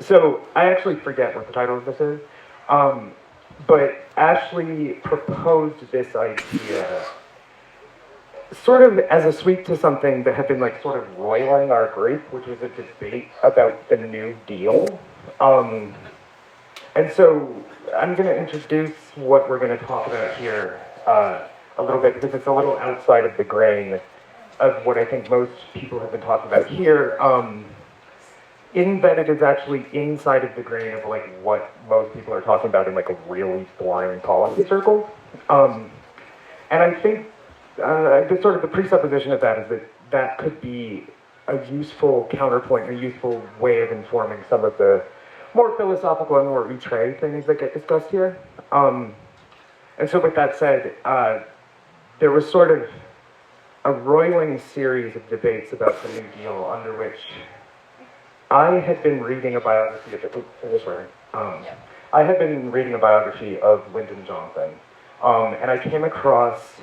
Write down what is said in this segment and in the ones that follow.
So I actually forget what the title of this is, um, but Ashley proposed this idea sort of as a sweep to something that had been like sort of roiling our group, which was a debate about the New Deal. Um, and so I'm going to introduce what we're going to talk about here a little bit because it's a little outside of the grain of what I think most people have been talking about here. In that it is actually inside of the grain of like what most people are talking about in like a really boring policy circle. Um, and I think the sort of the presupposition of that is that that could be a useful counterpoint, a useful way of informing some of the more philosophical and more outre things that get discussed here. And so with that said, there was sort of a roiling series of debates about the New Deal under which I had been reading a biography I had been reading a biography of Lyndon Johnson, and I came across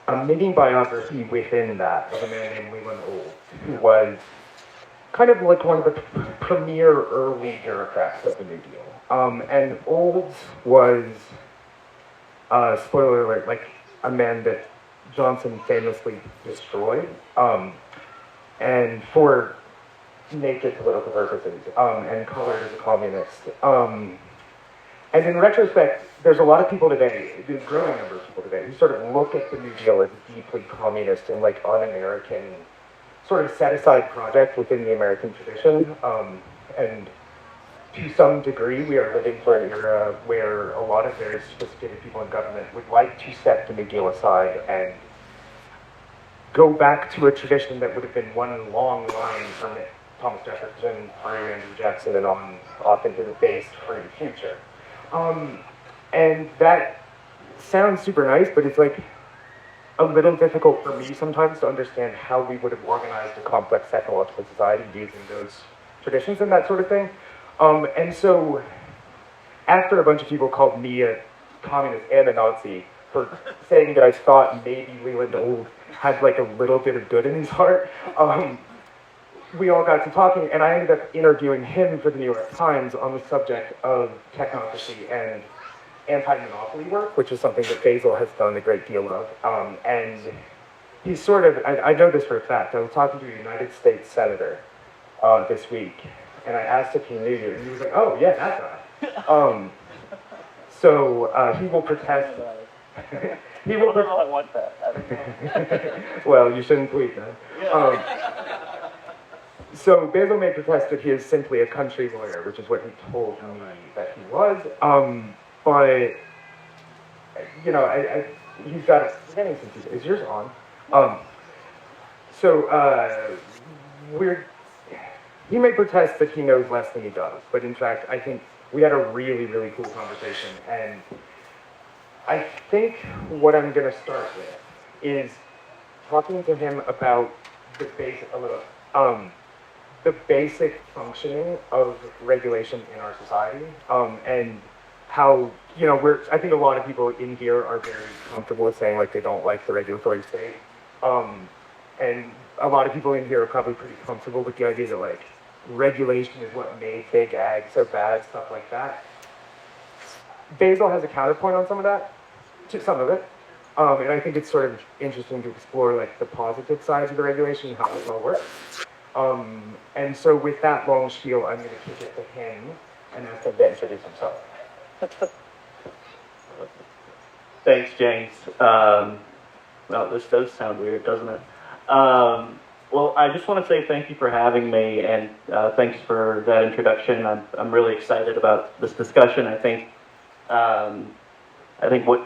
a mini biography within that of a man named Leland Olds, who was kind of like one of the premier early bureaucrats of the New Deal. And Olds was, spoiler alert, like a man that Johnson famously destroyed, and for naked political purposes, and colored as a communist. And in retrospect, there's a lot of people today, a growing number of people today, who sort of look at the New Deal as deeply communist and like un-American, sort of set-aside project within the American tradition. And to some degree, we are living for an era where a lot of very sophisticated people in government would like to set the New Deal aside and go back to a tradition that would have been one long line from Thomas Jefferson through Andrew Jackson and on off into the base for the future. And that sounds super nice, but it's like a little difficult for me sometimes to understand how we would have organized a complex technological society using those traditions and that sort of thing. And so after a bunch of people called me a communist and a Nazi for saying that I thought maybe Leland Old had like a little bit of good in his heart, we all got to talking, and I ended up interviewing him for the New York Times on the subject of technocracy and anti-monopoly work, which is something that Basel has done a great deal of. And he's sort of, I know this for a fact, I was talking to a United States senator this week, and I asked if he knew you, and he was like, oh, yeah, that guy. So he will protest. He will. I want that. Well, you shouldn't tweet that. So Basel may protest that he is simply a country lawyer, which is what he told me that he was. But you know, he's got a. Is yours on? So he may protest that he knows less than he does, but in fact, I think we had a really, really cool conversation, and I think what I'm going to start with is talking to him about the basic functioning of regulation in our society, and how, you know, I think a lot of people in here are very comfortable with saying like they don't like the regulatory state, and a lot of people in here are probably pretty comfortable with the idea that like regulation is what made big ag so bad, stuff like that. Basel has a counterpoint on some of that, to some of it, and I think it's sort of interesting to explore like the positive sides of the regulation and how it all works. And so with that long spiel, I'm going to kick it to him and ask him to introduce himself. Thanks, James. Well, this does sound weird, doesn't it? Well, I just want to say thank you for having me, and thanks for that introduction. I'm really excited about this discussion. I think what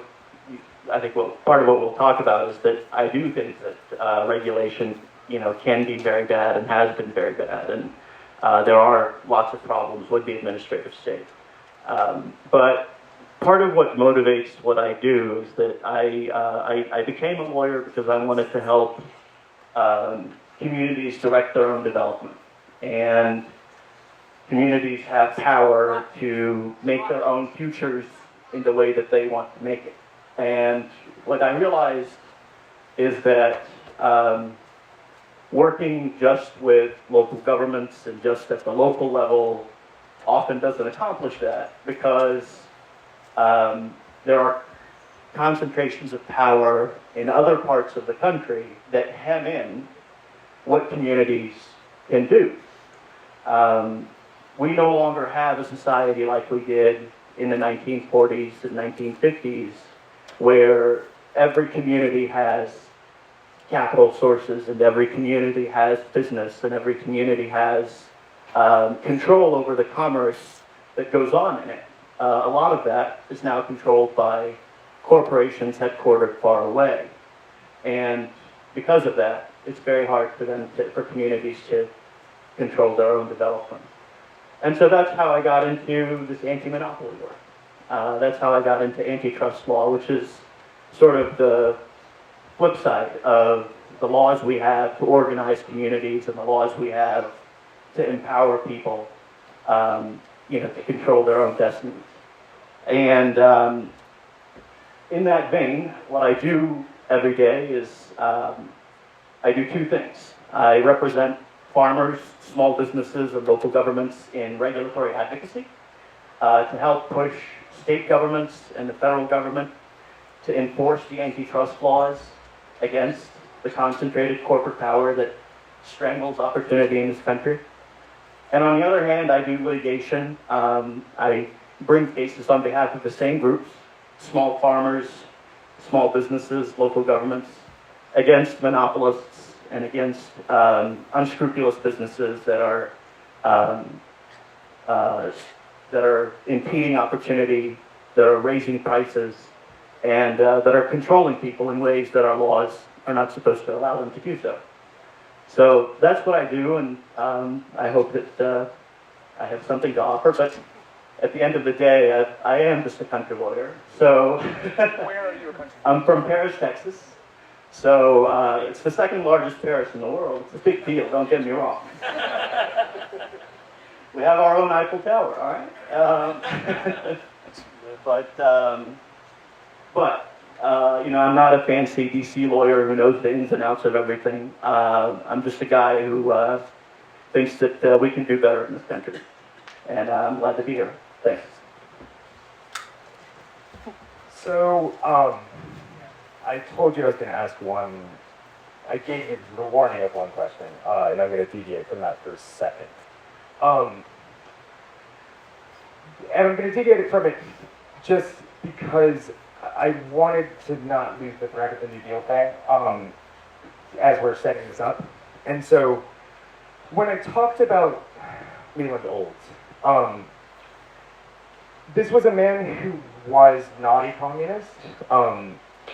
part of what we'll talk about is that I do think that regulation, you know, can be very bad and has been very bad, and there are lots of problems with the administrative state. But part of what motivates what I do is that I became a lawyer because I wanted to help communities direct their own development, and communities have power to make their own futures in the way that they want to make it. And what I realized is that working just with local governments and just at the local level often doesn't accomplish that because there are concentrations of power in other parts of the country that hem in what communities can do. We no longer have a society like we did in the 1940s and 1950s, where every community has capital sources and every community has business and every community has control over the commerce that goes on in it. A lot of that is now controlled by corporations headquartered far away. And because of that, it's very hard for communities to control their own development. And so that's how I got into this anti-monopoly work. That's how I got into antitrust law, which is sort of the flip side of the laws we have to organize communities and the laws we have to empower people, to control their own destinies. And in that vein, what I do every day is I do two things. I represent farmers, small businesses, and local governments in regulatory advocacy to help push state governments and the federal government to enforce the antitrust laws against the concentrated corporate power that strangles opportunity in this country. And on the other hand, I do litigation. I bring cases on behalf of the same groups, small farmers, small businesses, local governments, against monopolists and against unscrupulous businesses that are impeding opportunity, that are raising prices, and that are controlling people in ways that our laws are not supposed to allow them to do so. So that's what I do, and I hope that I have something to offer. But at the end of the day, I am just a country lawyer. So Where are you a country? I'm from Paris, Texas. So it's the second largest parish in the world. It's a big deal, don't get me wrong. We have our own Eiffel Tower, all right? I'm not a fancy DC lawyer who knows the ins and outs of everything. I'm just a guy who thinks that we can do better in this country. And I'm glad to be here. Thanks. So, I told you I was going to ask one. I gave you the warning of one question, and I'm going to deviate from that for a second. And I'm going to deviate from it just because I wanted to not lose the thread of the New Deal thing as we're setting this up. And so, when I talked about Leland Olds, this was a man who was not a communist,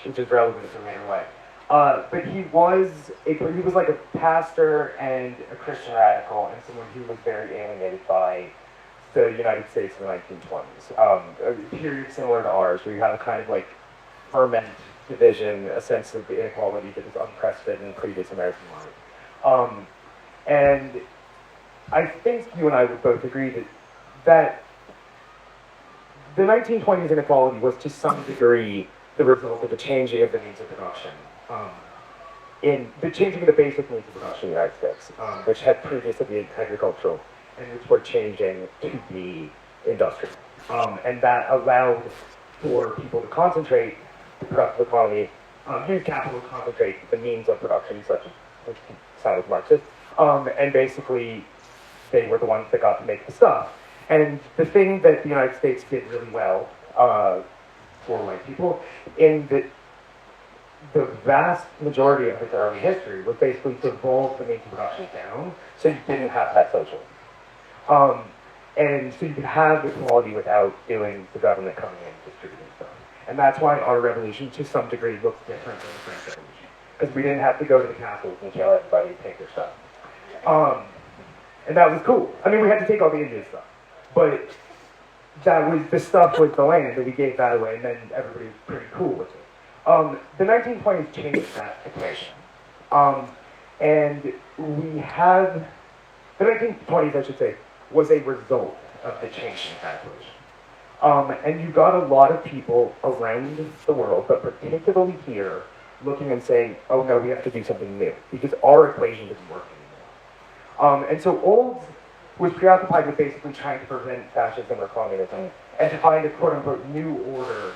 which is relevant for later way. But he was like a pastor and a Christian radical, and someone who was very alienated by the United States in the 1920s. A period similar to ours, where you have a kind of like ferment division, a sense of inequality that is unprecedented in previous American life. And I think you and I would both agree that the 1920s inequality was to some degree the result of the changing of the means of production. In the changing of the basic means of production in the United States, which had previously been agricultural, and which were changing to be industrial. And that allowed for people to concentrate the productive economy, use capital to concentrate the means of production, such as sound like Marxist, and basically they were the ones that got to make the stuff. And the thing that the United States did really well for white people in the vast majority of its early history was basically to evolve the means of production down so you didn't have that socialism. And so you could have equality without doing the government coming in and distributing stuff. And that's why our revolution, to some degree, looks different than the French Revolution. Because we didn't have to go to the castles and tell everybody to take their stuff. And that was cool. I mean, we had to take all the Indian stuff. But the stuff was the land, and we gave that away, and then everybody was pretty cool with it. The 1920s changed that equation. And we have, the 1920s, I should say, was a result of the change in that equation. And you got a lot of people around the world, but particularly here, looking and saying, oh no, we have to do something new, because our equation doesn't work anymore. And so Olds was preoccupied with basically trying to prevent fascism or communism and to find a quote-unquote new order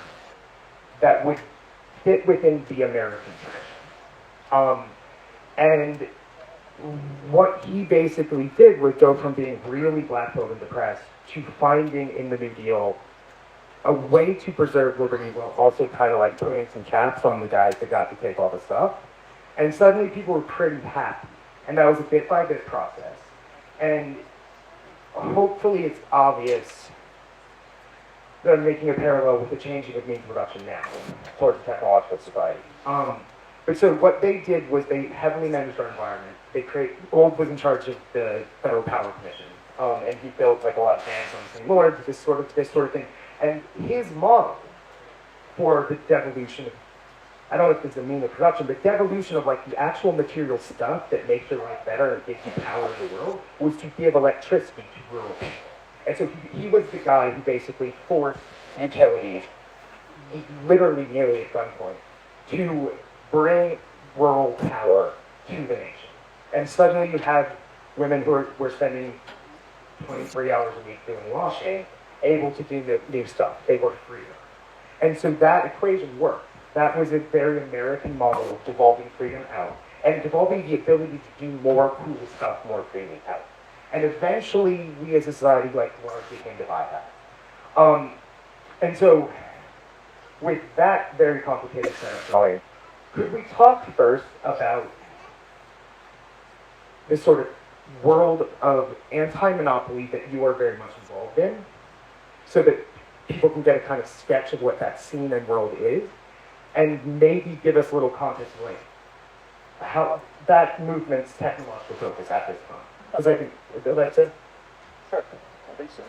that would fit within the American tradition. And what he basically did was go from being really black-pilled and depressed to finding in the New Deal a way to preserve liberty while also kind of like putting some caps on the guys that got to take all the stuff. And suddenly people were pretty happy. And that was a bit by bit process. And hopefully it's obvious that I'm making a parallel with the changing of means of production now towards a technological society. But so what they did was they heavily managed our environment. Gold was in charge of the Federal Power Commission, and he built like a lot of dams on the St. Lawrence, this sort of thing. And his model for the devolution of, I don't know if it's a mean of production, but devolution of like the actual material stuff that makes your life better and gives you power in the world was to give electricity to rural people. And so he was the guy who basically forced utilities, literally nearly at gunpoint, to bring rural power to the nation. And suddenly you have women who were spending 23 hours a week doing washing, able to do the new stuff. They were freer. And so that equation worked. That was a very American model of devolving freedom out and devolving the ability to do more cool stuff more freely out. And eventually, we as a society, like, largely came to buy that. And so, with that very complicated setup, could we talk first about this sort of world of anti-monopoly that you are very much involved in, so that people can get a kind of sketch of what that scene and world is, and maybe give us a little context of like how that movement's technological focus at this time. Because I think, that's it. Sure, I think so.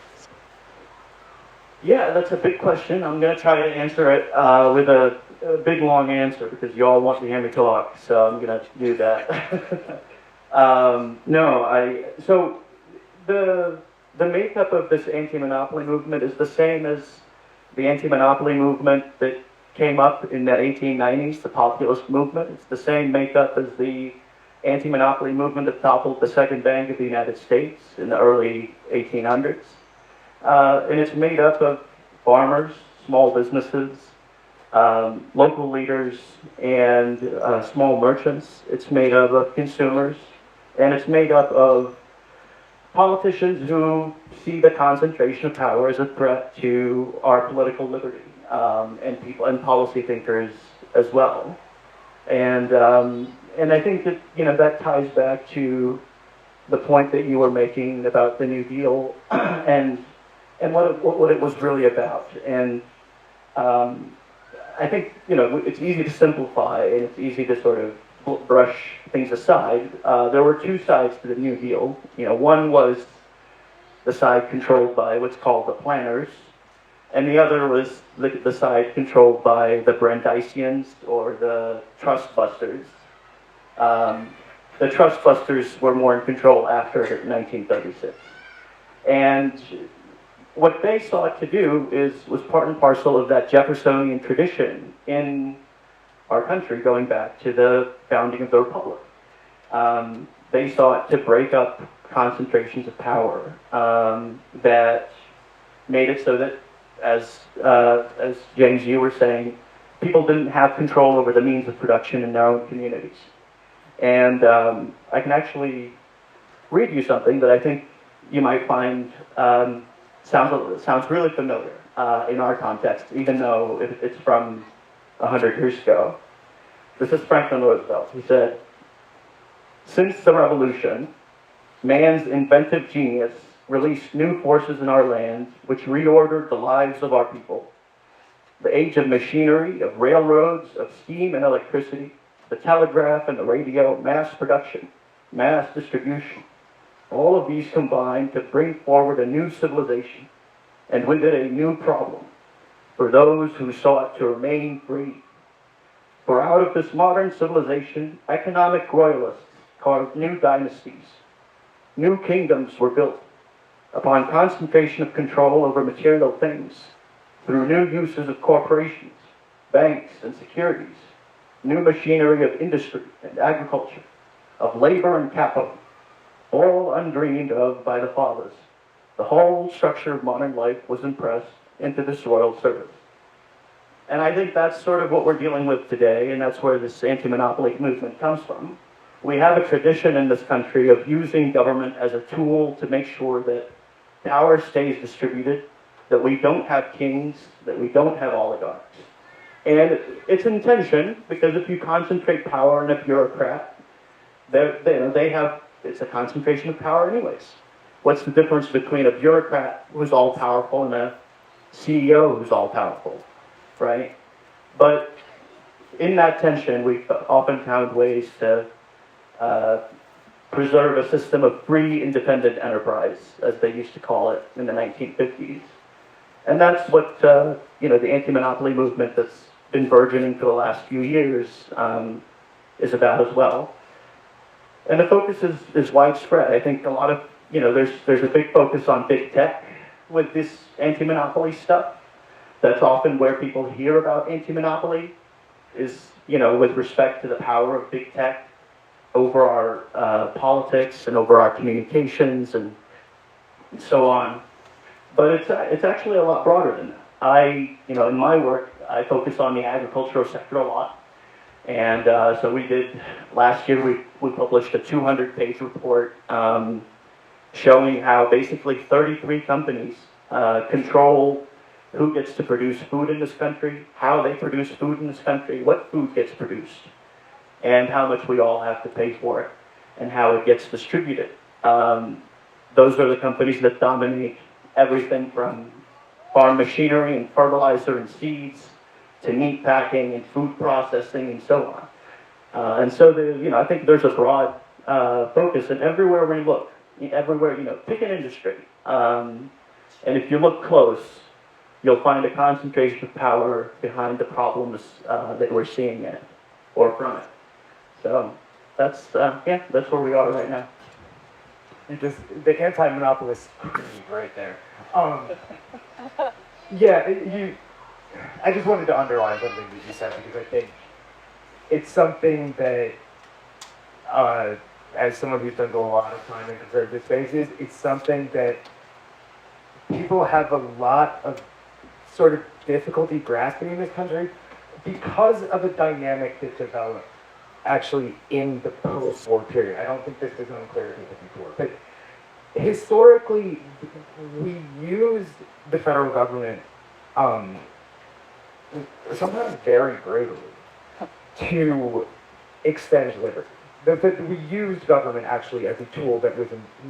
Yeah, that's a big question. I'm going to try to answer it with a big long answer because you all want to hear me talk, so I'm going to do that. So the makeup of this anti-monopoly movement is the same as the anti-monopoly movement that came up in the 1890s, the populist movement. It's the same makeup as the anti-monopoly movement that toppled the Second Bank of the United States in the early 1800s. And it's made up of farmers, small businesses, local leaders, and small merchants. It's made up of consumers, and it's made up of politicians who see the concentration of power as a threat to our political liberty, and people and policy thinkers as well. And I think that that ties back to the point that you were making about the New Deal and what it was really about. And I think it's easy to simplify and it's easy to sort of brush things aside. There were two sides to the New Deal. One was the side controlled by what's called the planners, and the other was the side controlled by the Brandeisians or the trust busters. The trust busters were more in control after 1936. And what they sought to do was part and parcel of that Jeffersonian tradition in our country going back to the founding of the Republic. They sought to break up concentrations of power that made it so that, as James, you were saying, people didn't have control over the means of production in their own communities. And I can actually read you something that I think you might find sounds really familiar in our context, even though it's from 100 years ago. This is Franklin Roosevelt. He said, "Since the Revolution, man's inventive genius released new forces in our land which reordered the lives of our people. The age of machinery, of railroads, of steam and electricity, the telegraph and the radio, mass production, mass distribution, all of these combined to bring forward a new civilization, and with it a new problem for those who sought to remain free. For out of this modern civilization, economic royalists carved new dynasties. New kingdoms were built upon concentration of control over material things through new uses of corporations, banks, and securities, new machinery of industry and agriculture, of labor and capital. all undreamed of by the fathers. The whole structure of modern life was impressed into this royal service. And I think that's sort of what we're dealing with today, and that's where this anti-monopoly movement comes from. We have a tradition in this country of using government as a tool to make sure that power stays distributed, that we don't have kings, that we don't have oligarchs. And it's intention, because if you concentrate power in a bureaucrat, it's a concentration of power anyways. What's the difference between a bureaucrat who's all-powerful and a CEO who's all-powerful, right? But in that tension, we've often found ways to preserve a system of free, independent enterprise, as they used to call it in the 1950s. And that's what, the anti-monopoly movement that's been burgeoning for the last few years is about as well. And the focus is widespread. I think a lot of, there's a big focus on big tech with this anti-monopoly stuff. That's often where people hear about anti-monopoly is, with respect to the power of big tech over our politics and over our communications and so on. But it's actually a lot broader than that. In my work, I focus on the agricultural sector a lot. And so we did, last year we published a 200-page report showing how basically 33 companies control who gets to produce food in this country, how they produce food in this country, what food gets produced, and how much we all have to pay for it, and how it gets distributed. Those are the companies that dominate everything from farm machinery and fertilizer and seeds to meat packing and food processing and so on. And so, I think there's a broad focus, and everywhere we look, pick an industry. And if you look close, you'll find a concentration of power behind the problems that we're seeing in it, or from it. So that's where we are right now. You just the anti-monopolist creed right there. I just wanted to underline something that you said because I think it's something that, as someone who's done a lot of time in conservative spaces, it's something that people have a lot of sort of difficulty grasping in this country because of a dynamic that developed actually in the post-war period. I don't think this was unclear to people before, but historically, we used the federal government sometimes very brutally to extend liberty. We used government actually as a tool that was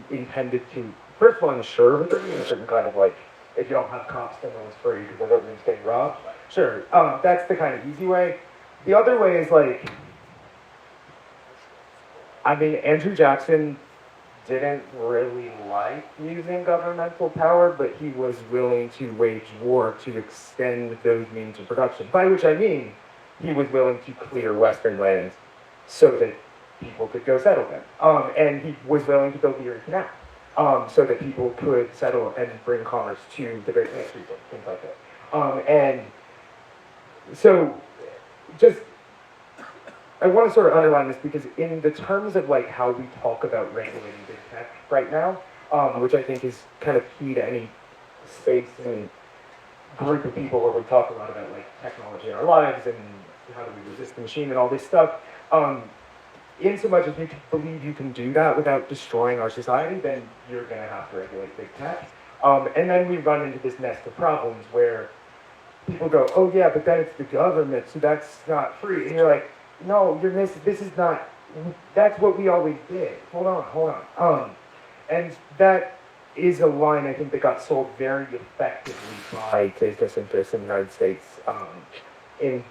intended to, first of all, ensure liberty in a certain kind of like, if you don't have cops, then no one's free because the government's getting robbed. Sure, that's the kind of easy way. The other way is like, Andrew Jackson didn't really like using governmental power, but he was willing to wage war to extend those means of production. By which I mean, he was willing to clear Western lands so that people could go settle them. And he was willing to build the Erie Canal so that people could settle and bring commerce to the Great Lakes region, things like that. And so, I want to sort of underline this because in the terms of like how we talk about regulating big tech right now, which I think is kind of key to any space and group of people where we talk a lot about like technology in our lives and how do we resist the machine and all this stuff, in so much as you believe you can do that without destroying our society, then you're going to have to regulate big tech. And then we run into this nest of problems where people go, oh yeah, but then it's the government, so that's not free. And you're like, no, you're missing, this is not, that's what we always did. Hold on. And that is a line I think that got sold very effectively by business interests in the United States, in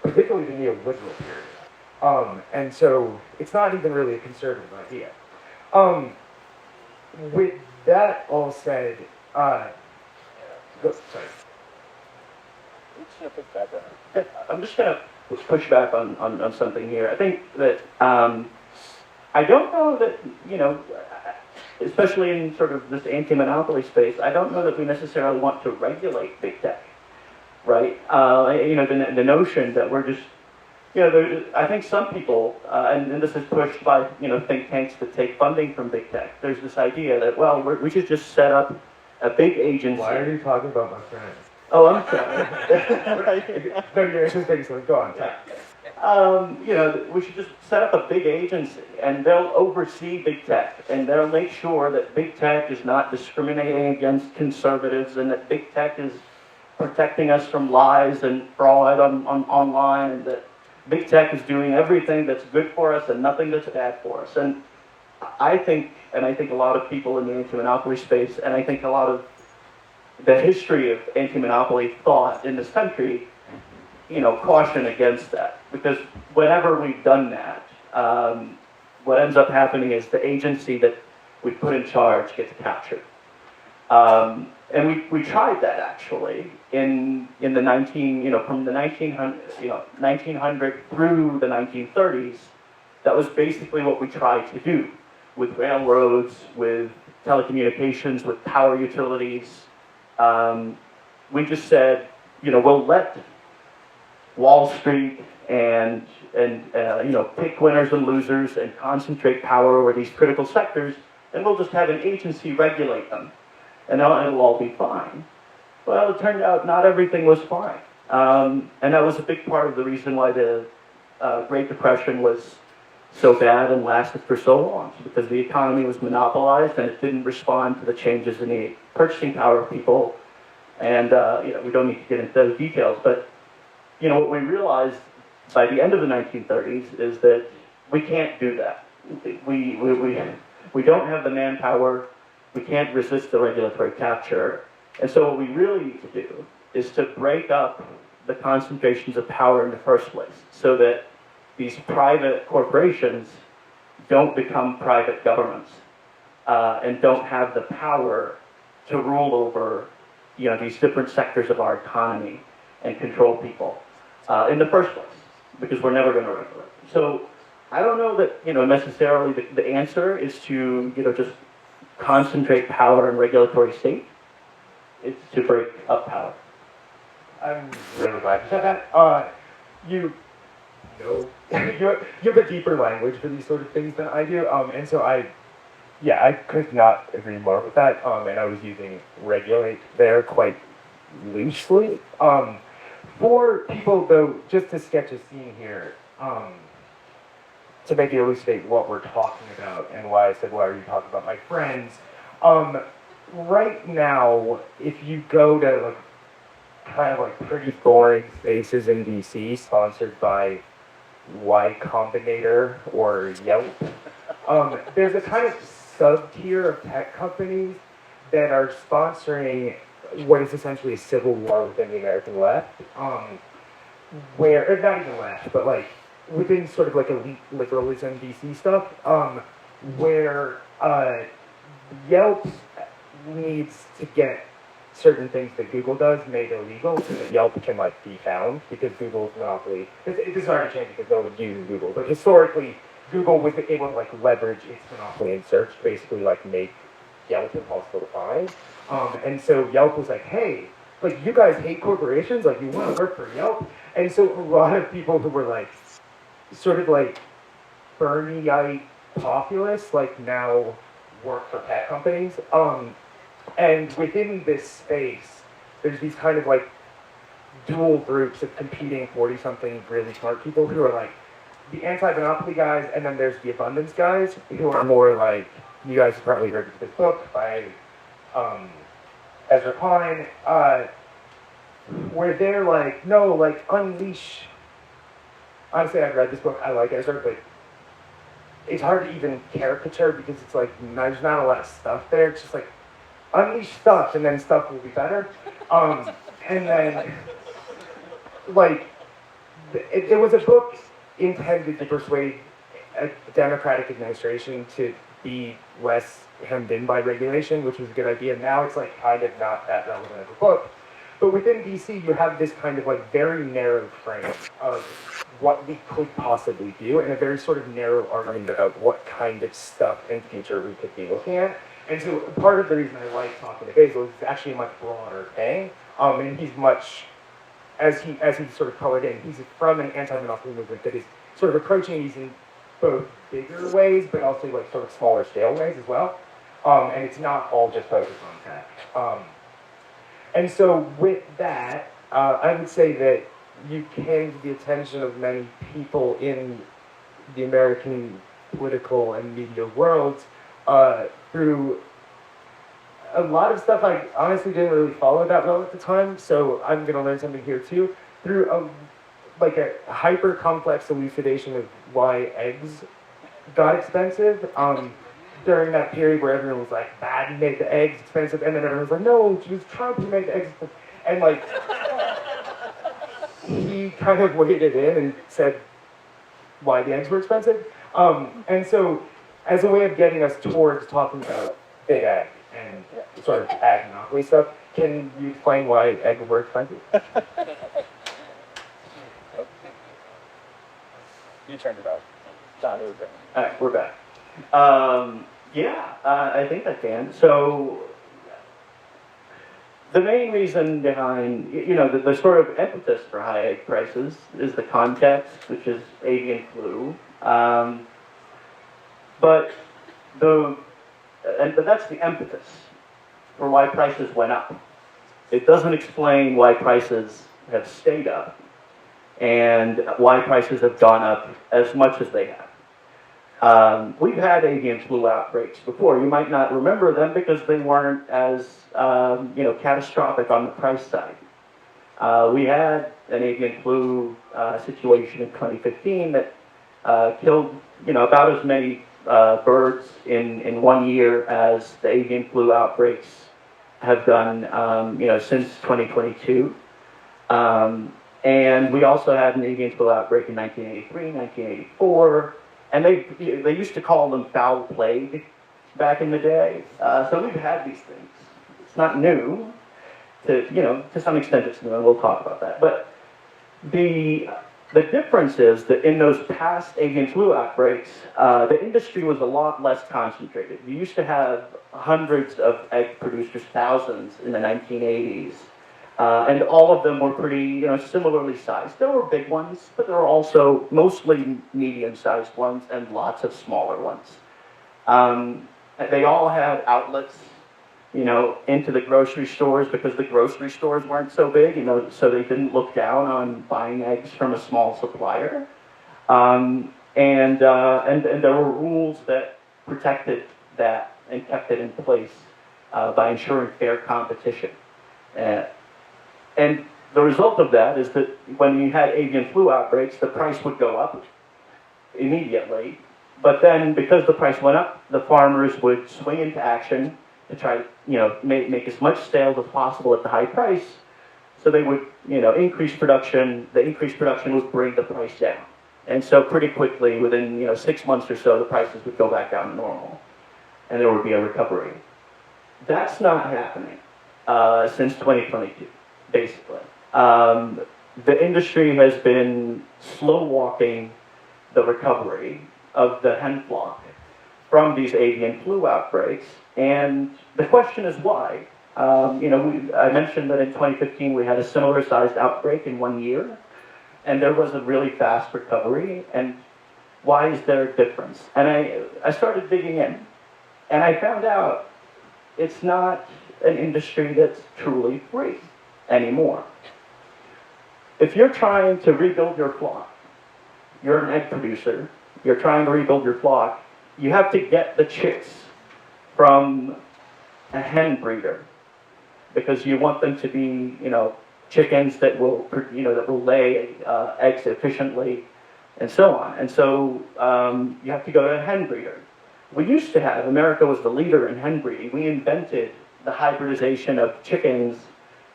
particularly the neoliberal period. And so it's not even really a conservative idea. With that all said, sorry. I'm just going to push back on something here. I think that I don't know that, especially in sort of this anti-monopoly space, I don't know that we necessarily want to regulate big tech, right? The notion that we're just I think some people, and this is pushed by think tanks that take funding from big tech. There's this idea that we should just set up a big agency. Why are you talking about my friends? Oh, I'm sorry. No, you're interesting, so go on. We should just set up a big agency, and they'll oversee big tech, and they'll make sure that big tech is not discriminating against conservatives, and that big tech is protecting us from lies and fraud online, and that big tech is doing everything that's good for us and nothing that's bad for us. And I think a lot of people in the anti-monopoly space, and I think a lot of the history of anti-monopoly thought in this country, caution against that. Because whenever we've done that, what ends up happening is the agency that we put in charge gets captured. And we tried that actually in the from the 1900 through the 1930s. That was basically what we tried to do with railroads, with telecommunications, with power utilities. We just said, we'll let Wall Street and pick winners and losers and concentrate power over these critical sectors, and we'll just have an agency regulate them, and it'll all be fine. Well, it turned out not everything was fine, and that was a big part of the reason why the Great Depression was so bad and lasted for so long, because the economy was monopolized and it didn't respond to the changes in the purchasing power of people. And we don't need to get into those details, but what we realized by the end of the 1930s is that we can't do that. We don't have the manpower. We can't resist the regulatory capture. And so what we really need to do is to break up the concentrations of power in the first place, so that these private corporations don't become private governments and don't have the power to rule over these different sectors of our economy and control people in the first place, because we're never going to regulate. So I don't know that necessarily the answer is to just concentrate power in regulatory state. It's to break up power. I'm really glad you said that. You have a deeper language for these sort of things than I do, and so I could not agree more with that. And I was using regulate there quite loosely. For people, though, just to sketch a scene here, to maybe elucidate what we're talking about and why I said, why are you talking about my friends? Right now, if you go to kind of pretty boring spaces in DC, sponsored by Y Combinator or Yelp, there's a kind of sub-tier of tech companies that are sponsoring what is essentially a civil war within the American left, where, or not even left, but within sort of elite liberalism DC stuff, where Yelp needs to get certain things that Google does made illegal so that Yelp can be found, because Google's monopoly, this is already changing because no one uses Google, but historically Google was able to leverage its monopoly in search, basically make Yelp impossible to find. And so Yelp was hey, you guys hate corporations, you want to work for Yelp? And so a lot of people who were sort of Bernie-ite populists now work for tech companies. And within this space, there's these kind of dual groups of competing 40-something really smart people who are the anti-monopoly guys, and then there's the abundance guys who are more you guys have probably heard of this book by Ezra Klein, where they're no, unleash. Honestly, I've read this book, I like Ezra, but it's hard to even caricature because it's there's not a lot of stuff there. It's just unleash stuff and then stuff will be better. And then it was a book intended to persuade a Democratic administration to be less hemmed in by regulation, which was a good idea. Now it's kind of not that relevant of a book. But within DC, you have this kind of very narrow frame of what we could possibly do, and a very sort of narrow argument about what kind of stuff in future we could be looking at. And so part of the reason I like talking to Basel is it's actually a much broader thing, and he's much as he sort of colored in, he's from an anti-monopoly movement that is sort of approaching these in both bigger ways, but also like sort of smaller scale ways as well. And it's not all just focused on tech. And so with that, I would say that you came to the attention of many people in the American political and media worlds through a lot of stuff I honestly didn't really follow that well at the time, so I'm going to learn something here too, through a hyper-complex elucidation of why eggs got expensive during that period where everyone was like, bad, made the eggs expensive, and then everyone was like, no, it was Trump who made the eggs expensive. And like, he kind of waded in and said why the eggs were expensive. And so, as a way of getting us towards talking about big ag and sort of ag monopoly stuff, can you explain why eggs were expensive? You turned it off. John, it was there. All right, we're back. I think I can. So, the main reason behind, the sort of impetus for high egg prices is the context, which is avian flu. But that's the impetus for why prices went up. It doesn't explain why prices have stayed up and why prices have gone up as much as they have. We've had avian flu outbreaks before. You might not remember them because they weren't as catastrophic on the price side. We had an avian flu situation in 2015 that killed about as many birds in 1 year as the avian flu outbreaks have done since 2022. And we also had an avian flu outbreak in 1983, 1984. And they used to call them foul plague back in the day. So we've had these things. It's not new. To some extent it's new, and we'll talk about that. But the difference is that in those past avian flu outbreaks, the industry was a lot less concentrated. You used to have hundreds of egg producers, thousands in the 1980s. And all of them were pretty, similarly sized. There were big ones, but there were also mostly medium-sized ones and lots of smaller ones. They all had outlets, into the grocery stores because the grocery stores weren't so big, so they didn't look down on buying eggs from a small supplier. And there were rules that protected that and kept it in place by ensuring fair competition. And the result of that is that when you had avian flu outbreaks, the price would go up immediately. But then, because the price went up, the farmers would swing into action to try to, make as much sales as possible at the high price. So they would, increase production. The increased production would bring the price down. And so pretty quickly, within, 6 months or so, the prices would go back down to normal. And there would be a recovery. That's not happening since 2022. Basically. The industry has been slow walking the recovery of the hen flock from these avian flu outbreaks, and the question is why. I mentioned that in 2015 we had a similar sized outbreak in 1 year, and there was a really fast recovery, and why is there a difference? And I started digging in, and I found out it's not an industry that's truly free anymore. If you're trying to rebuild your flock, you're an egg producer, you're trying to rebuild your flock, you have to get the chicks from a hen breeder because you want them to be, chickens that will, that will lay eggs efficiently and so on. And so you have to go to a hen breeder. We used to have, America was the leader in hen breeding. We invented the hybridization of chickens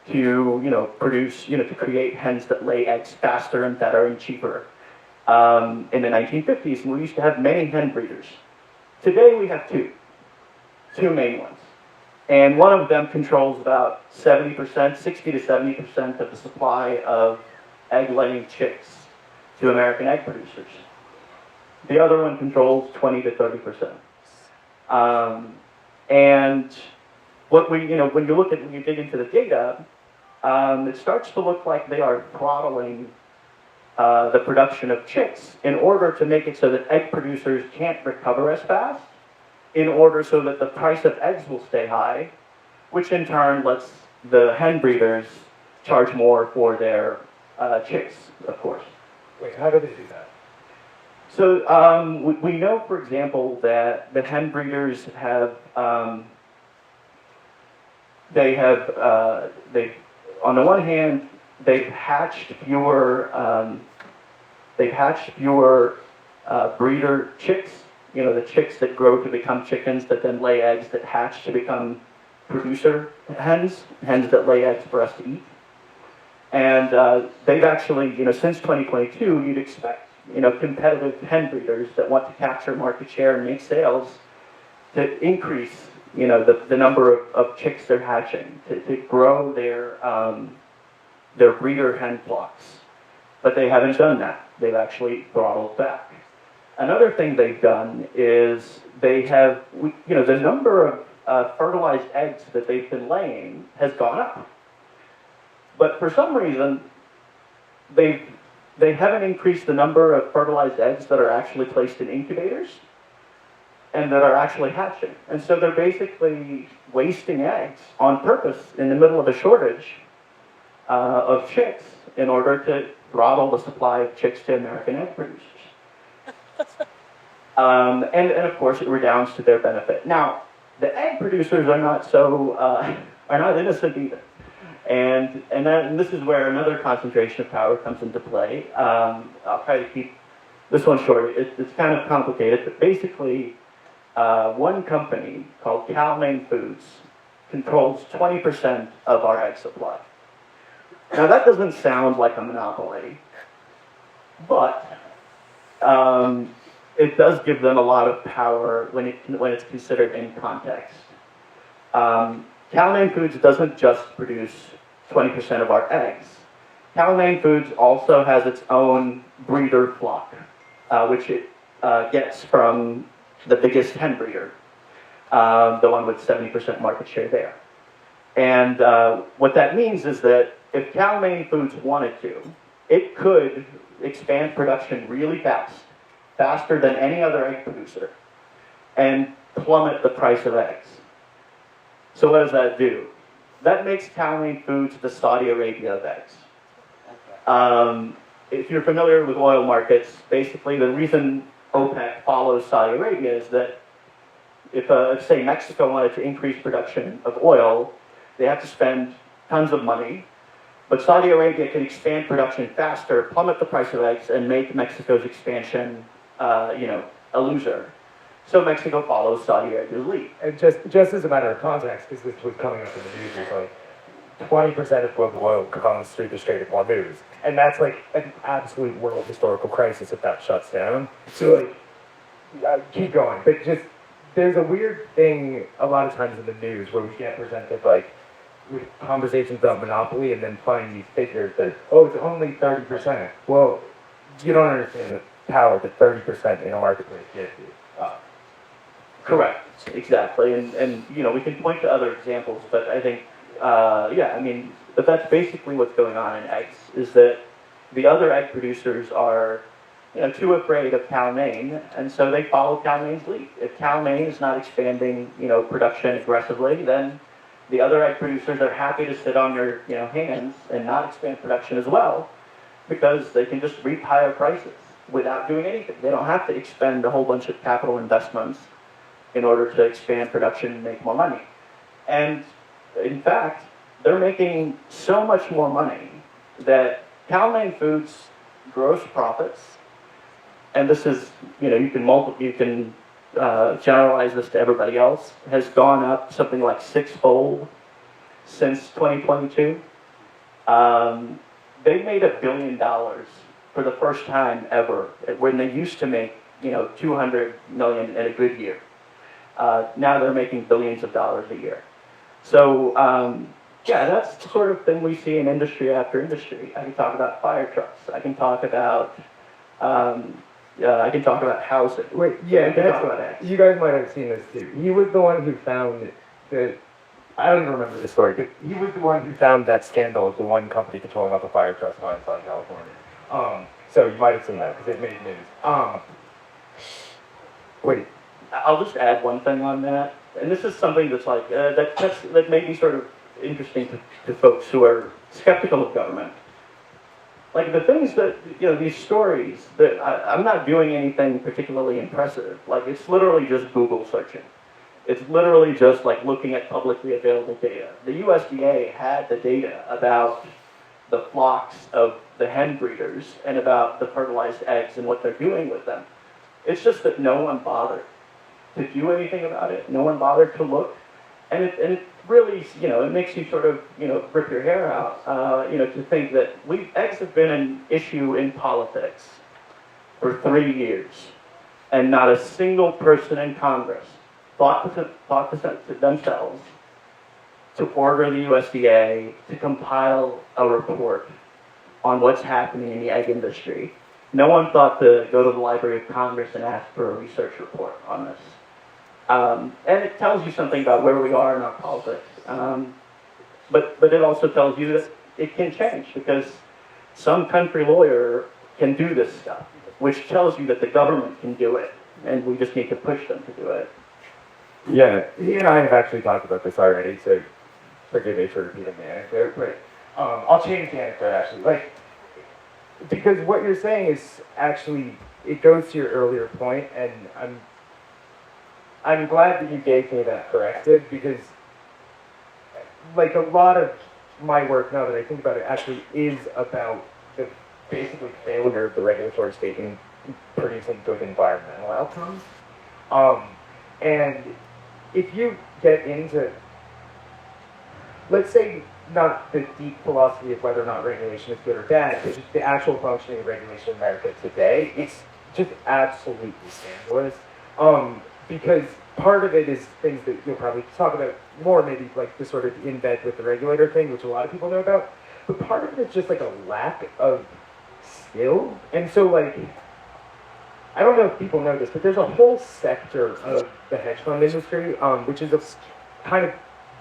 to produce to create hens that lay eggs faster and better and cheaper in the 1950s, and we used to have many hen breeders. Today we have two main ones, and one of them controls about 60 to 70% of the supply of egg-laying chicks to American egg producers. The other one controls 20 to 30%. And what when you dig into the data, it starts to look like they are throttling the production of chicks in order to make it so that egg producers can't recover as fast, in order so that the price of eggs will stay high, which in turn lets the hen breeders charge more for their chicks, of course. Wait, how do they do that? So we know, for example, that the hen breeders have they on the one hand they've hatched fewer breeder chicks. You know, the chicks that grow to become chickens that then lay eggs that hatch to become producer hens that lay eggs for us to eat. And they've actually, you know, since 2022, you'd expect, you know, competitive hen breeders that want to capture market share and make sales to increase, you know, the number of chicks they're hatching, to grow their breeder hen flocks. But they haven't done that. They've actually throttled back. Another thing they've done is they have, you know, the number of fertilized eggs that they've been laying has gone up. But for some reason, they haven't increased the number of fertilized eggs that are actually placed in incubators and that are actually hatching. And so they're basically wasting eggs on purpose in the middle of a shortage of chicks in order to throttle the supply of chicks to American egg producers. And of course, it redounds to their benefit. Now, the egg producers are not innocent either. And this is where another concentration of power comes into play. I'll try to keep this one short. It's kind of complicated, but basically, one company called Cal-Maine Foods controls 20% of our egg supply. Now, that doesn't sound like a monopoly, but it does give them a lot of power when it's considered in context. Cal-Maine Foods doesn't just produce 20% of our eggs. Cal-Maine Foods also has its own breeder flock, which it gets from the biggest hen breeder, the one with 70% market share there. And what that means is that if Cal-Maine Foods wanted to, it could expand production really fast, faster than any other egg producer, and plummet the price of eggs. So what does that do? That makes Cal-Maine Foods the Saudi Arabia of eggs. If you're familiar with oil markets, basically the reason OPEC follows Saudi Arabia is that if, say, Mexico wanted to increase production of oil, they have to spend tons of money. But Saudi Arabia can expand production faster, plummet the price of eggs, and make Mexico's expansion, a loser. So Mexico follows Saudi Arabia's lead. And just as a matter of context, because this was coming up in the news recently, 20% of global oil comes through the Strait of Hormuz. And that's like an absolute world historical crisis if that shuts down. So keep going. But just, there's a weird thing a lot of times in the news where we get presented like with conversations about monopoly and then find these figures that, oh, it's only 30%. Well, you don't understand the power that 30% in a marketplace gives you. Correct, exactly, and we can point to other examples, but I think, but that's basically what's going on in eggs, is that the other egg producers are, too afraid of Cal-Maine, and so they follow Cal-Maine's lead. If Cal-Maine is not expanding, production aggressively, then the other egg producers are happy to sit on their, hands and not expand production as well, because they can just reap higher prices without doing anything. They don't have to expend a whole bunch of capital investments in order to expand production and make more money. And in fact, they're making so much more money that Cal-Maine Foods' gross profits, and this is, you can generalize this to everybody else, has gone up something like 6-fold since 2022. They made $1 billion for the first time ever, when they used to make, 200 million in a good year. Now they're making billions of dollars a year. So, that's the sort of thing we see in industry after industry. I can talk about fire trucks. I can talk about housing. Wait, yeah, you guys might have seen this too. He was the one who found that I don't remember the story, but he was the one who found that scandal of the one company controlling all the fire trucks in Southern California. So you might have seen that because it made news. Wait, I'll just add one thing on that, and this is something that's like that may be sort of interesting to folks who are skeptical of government. Like the things that these stories that I'm not doing anything particularly impressive. Like it's literally just Google searching. It's literally just like looking at publicly available data. The USDA had the data about the flocks of the hen breeders and about the fertilized eggs and what they're doing with them. It's just that no one bothered to do anything about it. No one bothered to look, and it really, it makes you sort of, rip your hair out, to think that eggs have been an issue in politics for 3 years, and not a single person in Congress thought to themselves to order the USDA to compile a report on what's happening in the egg industry. No one thought to go to the Library of Congress and ask for a research report on this. And it tells you something about where we are in our politics. But it also tells you that it can change because some country lawyer can do this stuff, which tells you that the government can do it, and we just need to push them to do it. yeah, he and I have actually talked about this already, so forgive me for repeating the anecdote, but I'll change the anecdote actually. Because what you're saying is actually, it goes to your earlier point, and I'm glad that you gave me that corrective, because a lot of my work, now that I think about it, actually is about the basically failure of the regulatory state in producing good environmental outcomes. And if you get into, let's say, not the deep philosophy of whether or not regulation is good or bad, but just the actual functioning of regulation in America today, it's just absolutely scandalous. Because part of it is things that you'll probably talk about more, maybe like the sort of in bed with the regulator thing, which a lot of people know about. But part of it is just like a lack of skill. And so I don't know if people know this, but there's a whole sector of the hedge fund industry, which is a kind of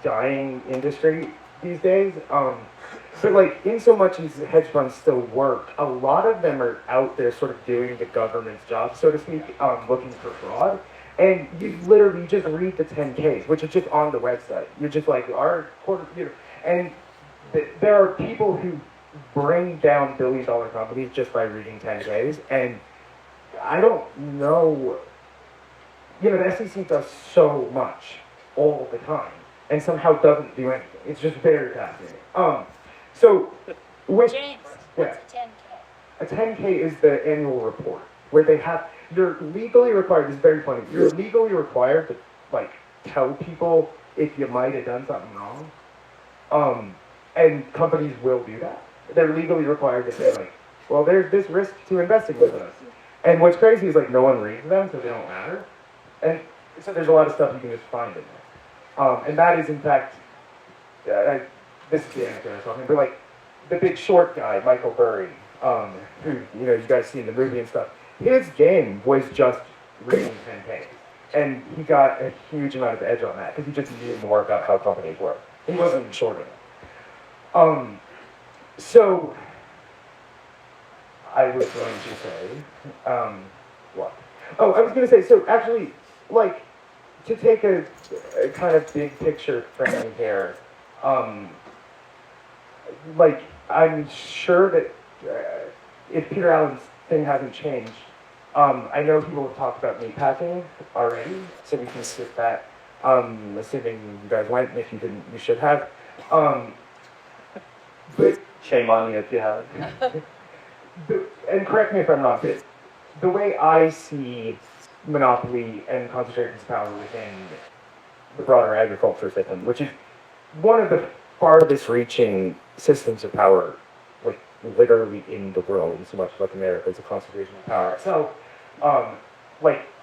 dying industry these days. But in so much as hedge funds still work, a lot of them are out there sort of doing the government's job, so to speak, looking for fraud. And you literally just read the 10Ks, which is just on the website. You're just like, our quarter, and there are people who bring down billion-dollar companies just by reading 10Ks, and I don't know, the SEC does so much all the time, and somehow doesn't do anything. It's just very fascinating. So, with, James, yeah, what's a 10K? a 10K is the annual report, where they have, you're legally required, this is very funny, you're legally required to, tell people if you might have done something wrong. And companies will do that. They're legally required to say, well, there's this risk to investing with us. And what's crazy is, no one reads them, so they don't matter. And so there's a lot of stuff you can just find in there. And that is, in fact, this is the anecdote I was talking about, the Big Short guy, Michael Burry, who, you guys see in the movie and stuff, his game was just reading 10Ks. And he got a huge amount of edge on that, because he just knew more about how companies work. He wasn't even shorting it. So, I was going to say, what? Oh, I was going to say, so actually, to take a kind of big picture framing here, I'm sure that if Peter Allen's thing hasn't changed, I know people have talked about meat packing already, so we can skip that. Assuming you guys went, and if you didn't, you should have. But Shame on you if you haven't. and correct me if I'm wrong, but the way I see monopoly and concentration of power within the broader agriculture system, which is one of the farthest reaching systems of power, literally in the world, in so much like America, is a concentration of power. So,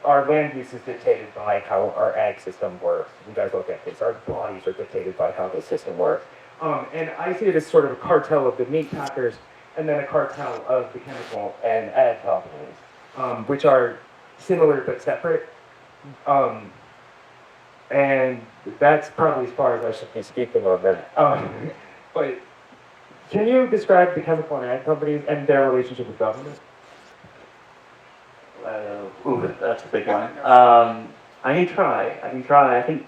our land use is dictated by how our ag system works. You guys look at this. Our bodies are dictated by how the system works. And I see it as sort of a cartel of the meat packers and then a cartel of the chemical and ag companies, which are similar but separate. And that's probably as far as I should be speaking on that. But can you describe the chemical and ag companies and their relationship with government? That's a big one. I can try. I think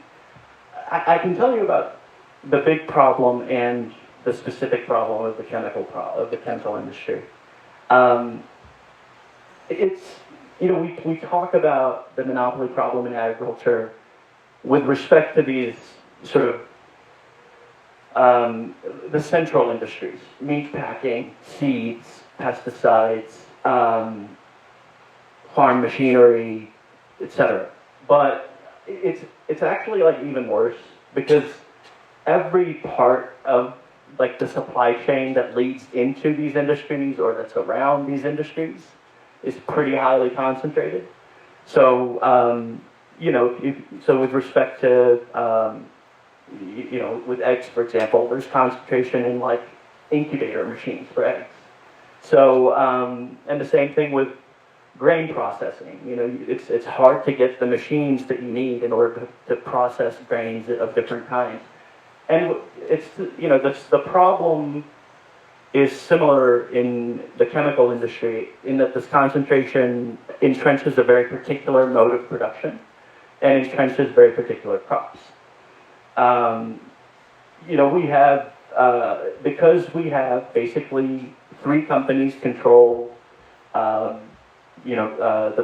I can tell you about the big problem and the specific problem of the chemical industry. Um, it's we talk about the monopoly problem in agriculture with respect to these sort of the central industries: meat packing, seeds, pesticides, farm machinery, etc. But it's actually like even worse because every part of like the supply chain that leads into these industries or that's around these industries is pretty highly concentrated. So so with respect to with eggs, for example, there's concentration in like incubator machines for eggs. So and the same thing with grain processing. It's hard to get the machines that you need in order to process grains of different kinds. And it's the problem is similar in the chemical industry in that this concentration entrenches a very particular mode of production and entrenches very particular crops. We have because we have basically three companies control the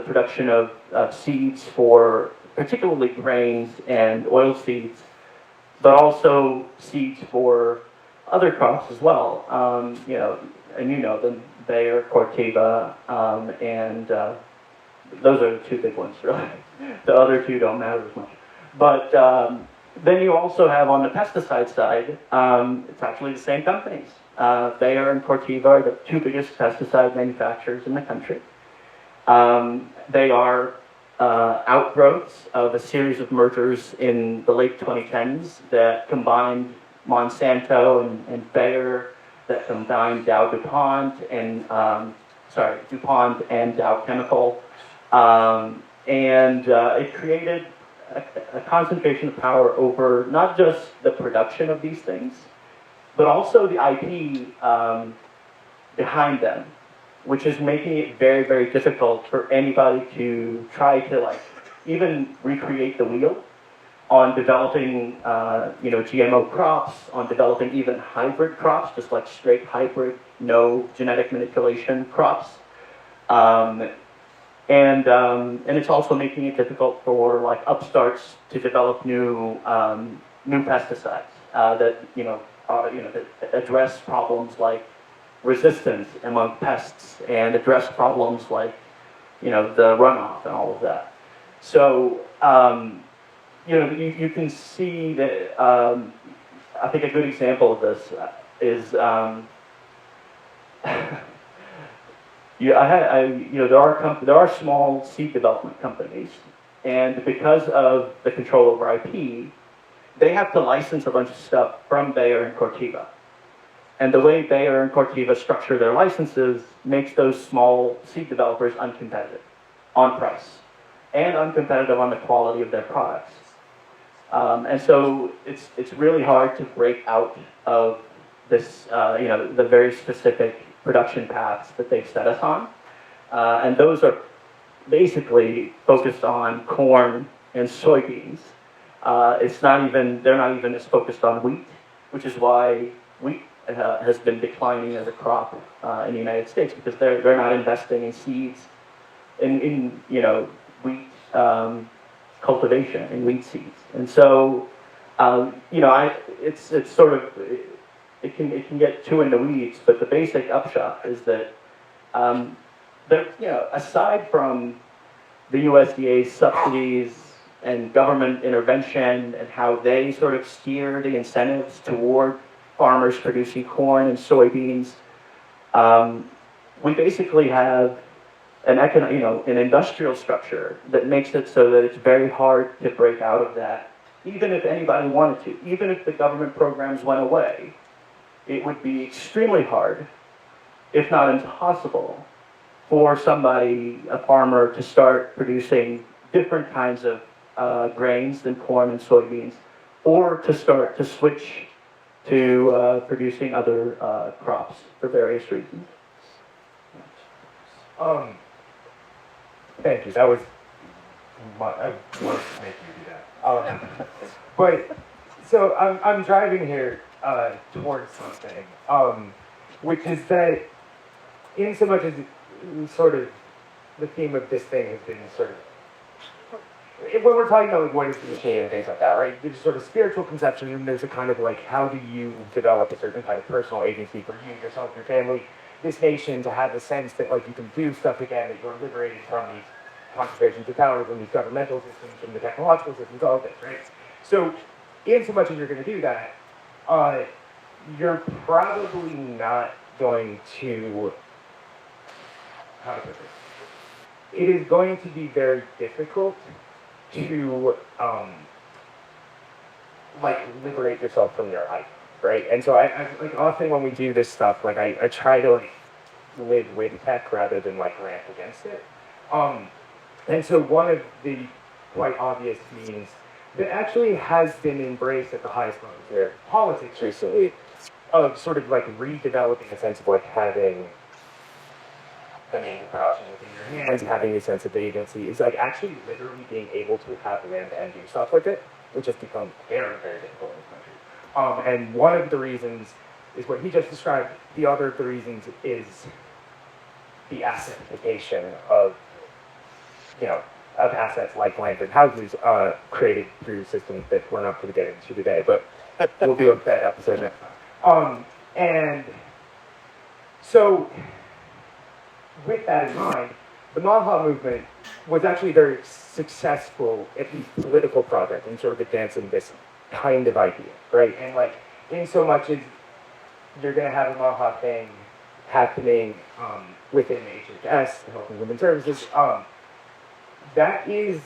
production of seeds for particularly grains and oil seeds, but also seeds for other crops as well. And them, Bayer, Corteva, and those are the two big ones, really. The other two don't matter as much. But then you also have on the pesticide side, it's actually the same companies. Bayer and Corteva are the two biggest pesticide manufacturers in the country. They are outgrowths of a series of mergers in the late 2010s that combined Monsanto and Bayer, that combined DuPont and Dow Chemical, and it created a concentration of power over not just the production of these things, but also the IP behind them, which is making it very, very difficult for anybody to try to even recreate the wheel on developing GMO crops, on developing even hybrid crops, just like straight hybrid, no genetic manipulation crops. And it's also making it difficult for upstarts to develop new pesticides that address problems like resistance among pests and address problems like the runoff and all of that. So you can see that I think a good example of this is there are small seed development companies, and because of the control over IP, they have to license a bunch of stuff from Bayer and Corteva. And the way Bayer and Corteva structure their licenses makes those small seed developers uncompetitive on price and uncompetitive on the quality of their products. And so it's really hard to break out of this, the very specific production paths that they've set us on. And those are basically focused on corn and soybeans. They're not even as focused on wheat, which is why wheat has been declining as a crop in the United States, because they're not investing in seeds, in wheat cultivation and wheat seeds. And so it's sort of it can get too in the weeds, but the basic upshot is that aside from the USDA's subsidies and government intervention and how they sort of steer the incentives toward farmers producing corn and soybeans, we basically have an industrial structure that makes it so that it's very hard to break out of that, even if anybody wanted to. Even if the government programs went away, it would be extremely hard, if not impossible, for a farmer to start producing different kinds of grains than corn and soybeans, or to start to switch to producing other crops for various reasons. Thank you. That was I wanted to make you do that. But so I'm driving here towards something, which is that in so much as sort of the theme of this thing has been sort of when we're talking about like what is the machine and things like that, right? There's sort of spiritual conception, and there's a kind of like how do you develop a certain kind of personal agency for you, yourself, your family, this nation, to have the sense that like you can do stuff again, that you're liberated from these concentrations of power, from these governmental systems, from the technological systems, all of this, right? So, in so much as you're going to do that, you're probably not going to, how to put this? It is going to be very difficult to like liberate yourself from your life, right? And so I like often when we do this stuff, like I try to like live with tech rather than like rant against it. And so one of the quite obvious means that actually has been embraced at the highest levels of their politics recently, of sort of like redeveloping a sense of like having the main corruption within your hands, having a sense of agency, is like actually literally being able to have land and do stuff with it, which has become very, very difficult in the country. And one of the reasons is what he just described. The other of the reasons is the assetification of, you know, of assets like land and houses created through systems that we're not going to get into today, but we'll do a that episode next time. And so, with that in mind, the Maha movement was actually a very successful, at least political project in sort of advancing this kind of idea, right? And like, in so much as you're going to have a Maha thing happening within HHS, Health and Human Services, that is,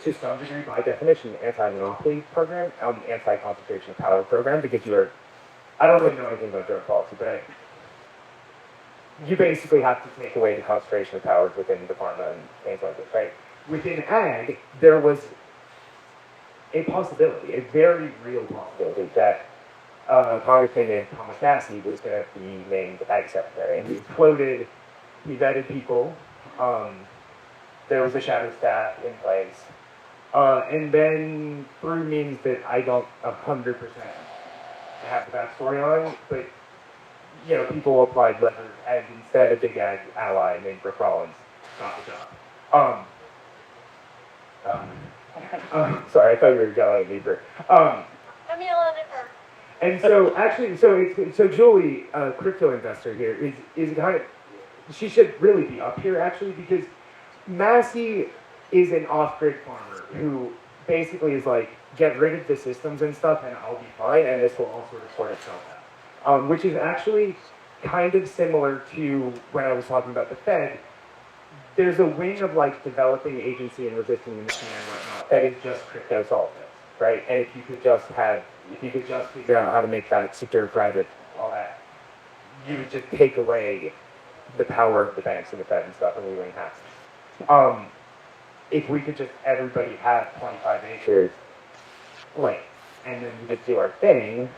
to some degree, by definition, an anti-monopoly program, anti-concentration of power program, because you are, I don't really know anything about drug policy, but you basically have to take away the concentration of powers within the pharma and things like this, right? Within ag, there was a possibility, a very real possibility, that Congressman named Thomas Massey was going to be named ag secretary. And he floated, he vetted people, there was a shadow staff in place, and then through means that I don't 100% have the backstory on, but you know, people applied letters, and instead a big ag ally named Rick Rollins got the job. Sorry, I thought you were yelling at me for. I'm yelling at her. And so, actually, so Julie, a crypto investor here, is kind of, she should really be up here actually, because Massey is an off-grid farmer who basically is like, get rid of the systems and stuff, and I'll be fine, and this will all sort of itself out. Which is actually kind of similar to when I was talking about the Fed. There's a wing of like developing agency and resisting the machine and whatnot that is just crypto solve this, right? And if you could just figure out how to make that secure, private, all that, you would just take away the power of the banks and the Fed and stuff, and we wouldn't have to. If we could just everybody have 25 acres, like, and then we just do our thing.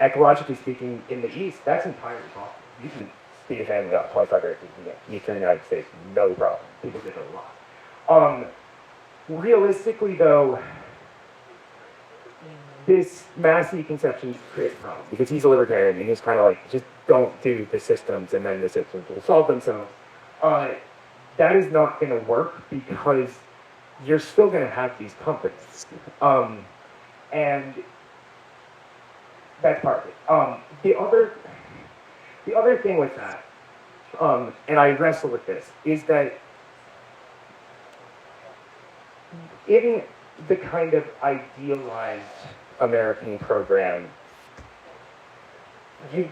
Ecologically speaking, in the East, that's entirely possible. You can feed a family up 25 acres in the Eastern United States, no problem. People did it a lot. Realistically, though, this Massey conception creates problems because he's a libertarian and he's kind of like, just don't do the systems and then the systems will solve themselves. That is not going to work because you're still going to have these companies. And that's part of it. The other thing with that, and I wrestle with this, is that in the kind of idealized American program, you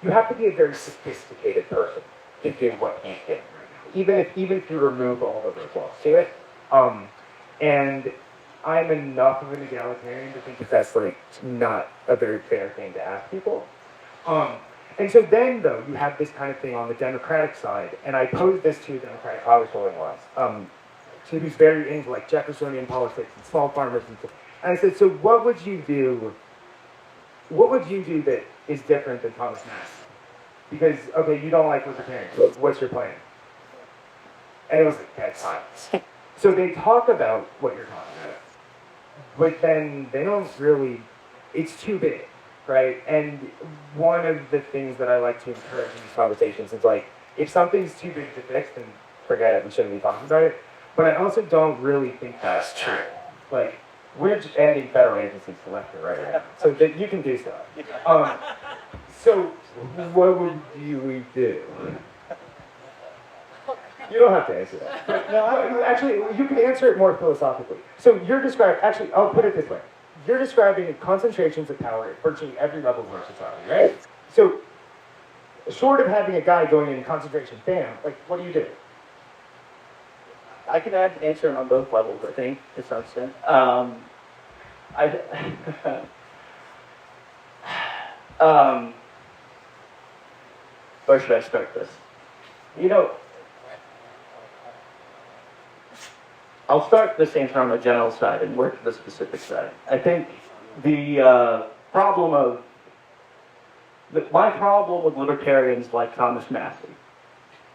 have to be a very sophisticated person to do what he's doing right now, even if you remove all of those laws to it. And I'm enough of an egalitarian to think that that's like not a very fair thing to ask people. And so then, though, you have this kind of thing on the Democratic side, and I posed this to a Democratic congresswoman once. So he was very into like Jeffersonian politics and small farmers and stuff. And I said, so what would you do? What would you do that is different than Thomas Mass? Because, okay, you don't like libertarians. What's your plan? And it was like, that's science. So they talk about what you're talking about, but then they don't really, it's too big, right? And one of the things that I like to encourage in these conversations is like, if something's too big to fix, then forget it, we shouldn't be talking about it. But I also don't really think that's true. Like, we're just ending federal agencies to left and right now, so that you can do stuff. So what would we do? You don't have to answer that. But no, actually, you can answer it more philosophically. So you're describing, actually, I'll put it this way. You're describing concentrations of power at virtually every level of our society, right? So short of having a guy going in concentration, bam, like, what do you do? I can answer on both levels, I think, to some extent. Where should I start this? You know, I'll start this answer on the general side and work to the specific side. I think the my problem with libertarians like Thomas Massey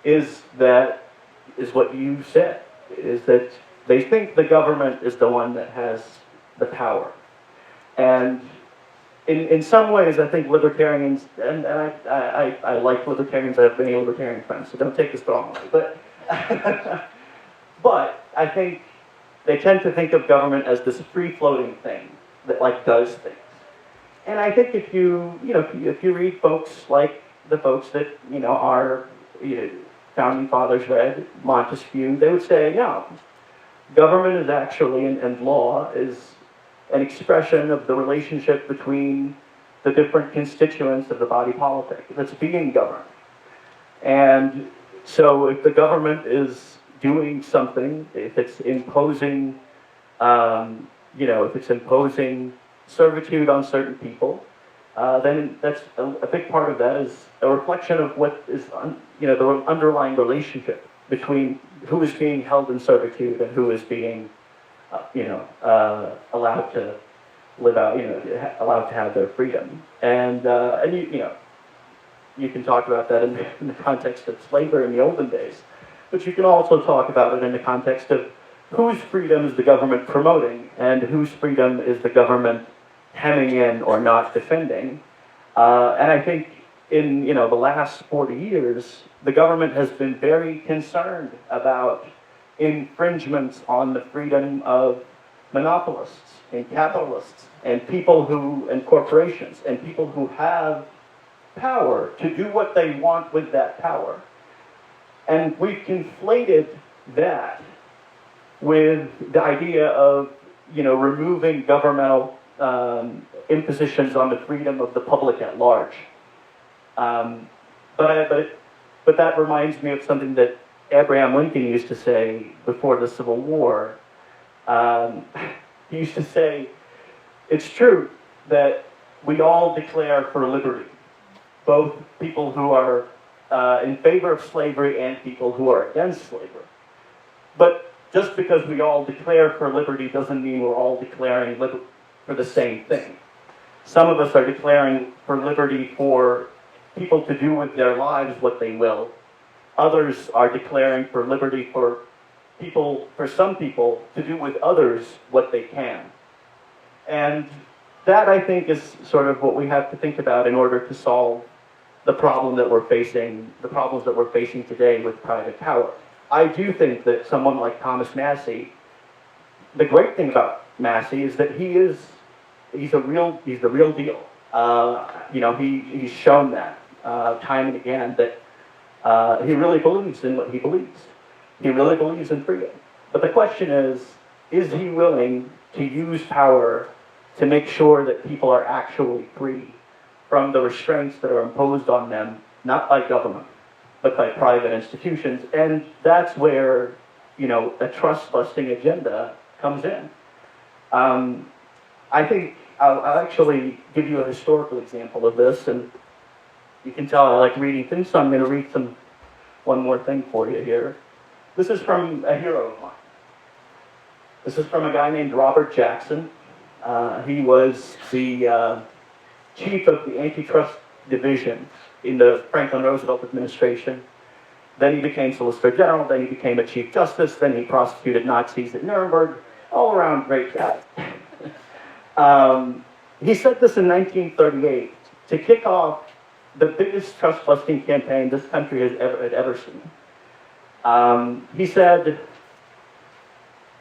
is what you said, is that they think the government is the one that has the power. And in some ways, I think libertarians, and I like libertarians, I have many libertarian friends, so don't take this the wrong way, but, but I think they tend to think of government as this free-floating thing that like does things. And I think if you read folks like the folks that, our founding fathers read, Montesquieu, they would say, no, government is actually, and law is an expression of the relationship between the different constituents of the body politic that's being governed. And so if the government is doing something, if it's imposing, if it's imposing servitude on certain people, then that's a big part of that is a reflection of what is, the underlying relationship between who is being held in servitude and who is being, allowed to live out, allowed to have their freedom. And you can talk about that in the context of slavery in the olden days, but you can also talk about it in the context of whose freedom is the government promoting and whose freedom is the government hemming in or not defending. And I think in the last 40 years, the government has been very concerned about infringements on the freedom of monopolists and capitalists and and corporations and people who have power to do what they want with that power. And we've conflated that with the idea of, removing governmental impositions on the freedom of the public at large. But that reminds me of something that Abraham Lincoln used to say before the Civil War. He used to say, it's true that we all declare for liberty, both people who are in favor of slavery and people who are against slavery. But just because we all declare for liberty doesn't mean we're all declaring for the same thing. Some of us are declaring for liberty for people to do with their lives what they will. Others are declaring for liberty for some people to do with others what they can. And that, I think, is sort of what we have to think about in order to solve the problems that we're facing today with private power. I do think that someone like Thomas Massey, the great thing about Massey is that he's the real deal. He's shown that time and again that he really believes in what he believes. He really believes in freedom. But the question is he willing to use power to make sure that people are actually free from the restraints that are imposed on them, not by government, but by private institutions? And that's where, a trust-busting agenda comes in. I think I'll actually give you a historical example of this, and you can tell I like reading things, so I'm going to read one more thing for you here. This is from a hero of mine. This is from a guy named Robert Jackson. He was the chief of the antitrust division in the Franklin Roosevelt administration. Then he became Solicitor General, then he became a Chief Justice, then he prosecuted Nazis at Nuremberg. All around great guy. He said this in 1938 to kick off the biggest trust-busting campaign this country had ever seen. He said,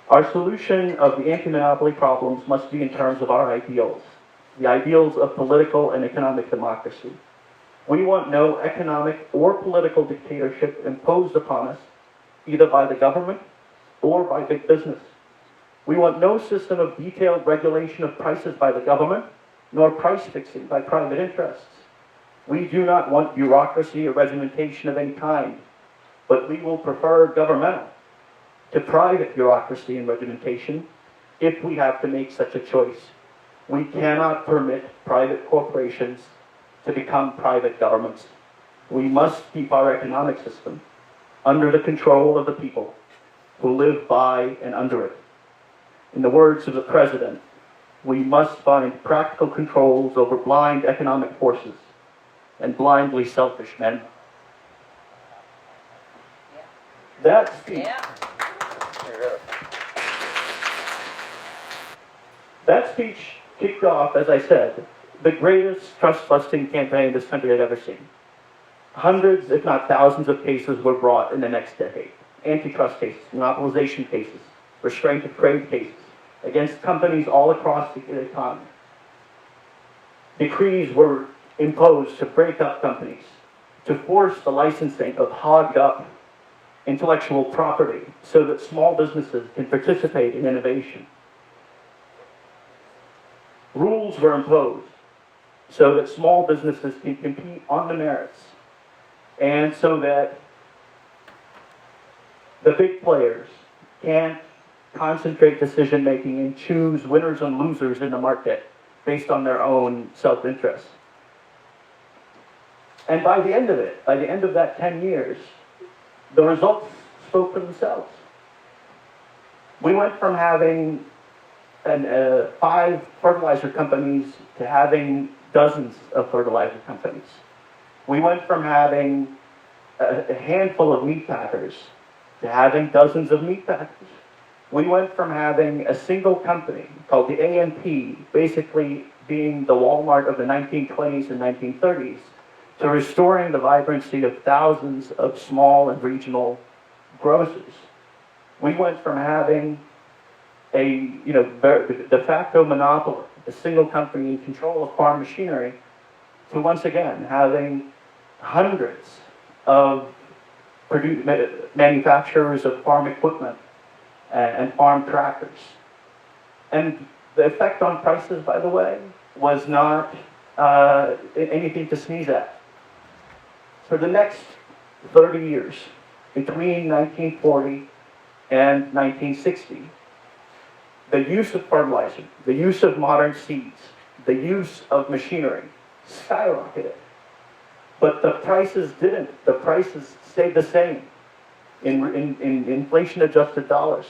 our solution of the anti-monopoly problems must be in terms of our ideals, the ideals of political and economic democracy. We want no economic or political dictatorship imposed upon us, either by the government or by big business. We want no system of detailed regulation of prices by the government, nor price fixing by private interests. We do not want bureaucracy or regimentation of any kind, but we will prefer governmental to private bureaucracy and regimentation if we have to make such a choice. We cannot permit private corporations to become private governments. We must keep our economic system under the control of the people who live by and under it. In the words of the president, we must find practical controls over blind economic forces and blindly selfish men. That speech, that speech kicked off, as I said, the greatest trust-busting campaign this country had ever seen. Hundreds, if not thousands, of cases were brought in the next decade. Antitrust cases, monopolization cases, restraint of trade cases, against companies all across the economy. Decrees were imposed to break up companies, to force the licensing of hogged-up intellectual property so that small businesses can participate in innovation. Rules were imposed so that small businesses can compete on the merits, and so that the big players can't concentrate decision-making and choose winners and losers in the market based on their own self-interest. And by the end of it, by the end of that 10 years, the results spoke for themselves. We went from having 5 fertilizer companies to having dozens of fertilizer companies. We went from having a handful of meat packers to having dozens of meat packers. We went from having a single company called the ANP, basically being the Walmart of the 1920s and 1930s, to restoring the vibrancy of thousands of small and regional grocers. We went from having a de facto monopoly, a single company in control of farm machinery, to once again having hundreds of manufacturers of farm equipment and farm tractors. And the effect on prices, by the way, was not anything to sneeze at. For the next 30 years, between 1940 and 1960, the use of fertilizer, the use of modern seeds, the use of machinery skyrocketed. But the prices didn't. The prices stayed the same in inflation-adjusted dollars.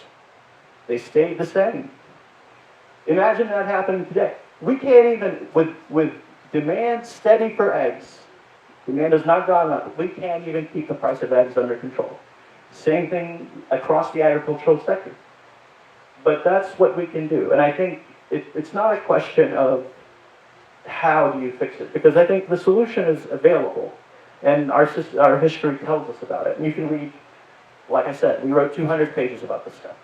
They stayed the same. Imagine that happening today. We can't even, with demand steady for eggs, demand has not gone up, we can't even keep the price of eggs under control. Same thing across the agricultural sector. But that's what we can do. And I think it's not a question of how do you fix it, because I think the solution is available. And our history tells us about it. And you can read, like I said, we wrote 200 pages about this stuff.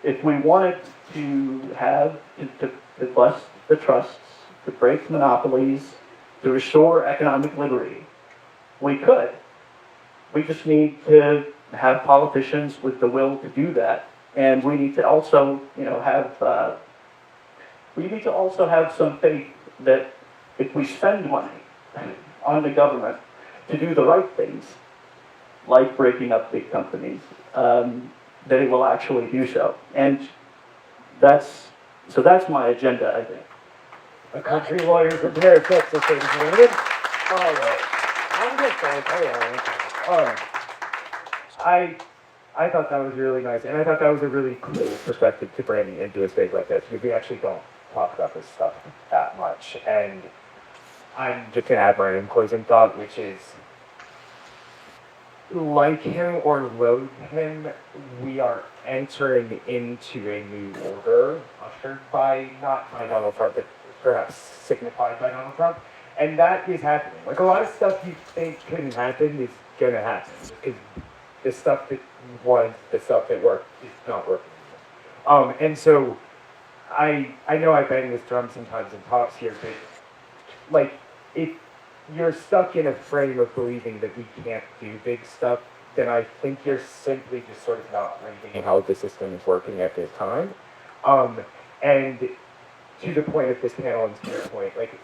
If we wanted to bust the trusts, to break monopolies, to restore economic liberty, we could. We just need to have politicians with the will to do that, and we need to also, have some faith that if we spend money on the government to do the right things, like breaking up big companies, that it will actually do so. And that's my agenda, I think. A country lawyer prepared Texas, ladies and gentlemen. I'm just going to tell you. I thought that was really nice, and I thought that was a really cool perspective to bring into a space like this, because we actually don't talk about this stuff that much. And I'm just gonna add my own closing thought, which is, like him or loathe him, we are entering into a new order, ushered by, not by Donald Trump, but perhaps signified by Donald Trump. And that is happening. Like, a lot of stuff you think couldn't happen is gonna happen. Because the stuff that was, the stuff that worked, is not working anymore. And so, I know I bang this drum sometimes in talks here, but, like, if you're stuck in a frame of believing that we can't do big stuff, then I think you're simply just sort of not reading how the system is working at this time. And to the point of this panel and to your point, like,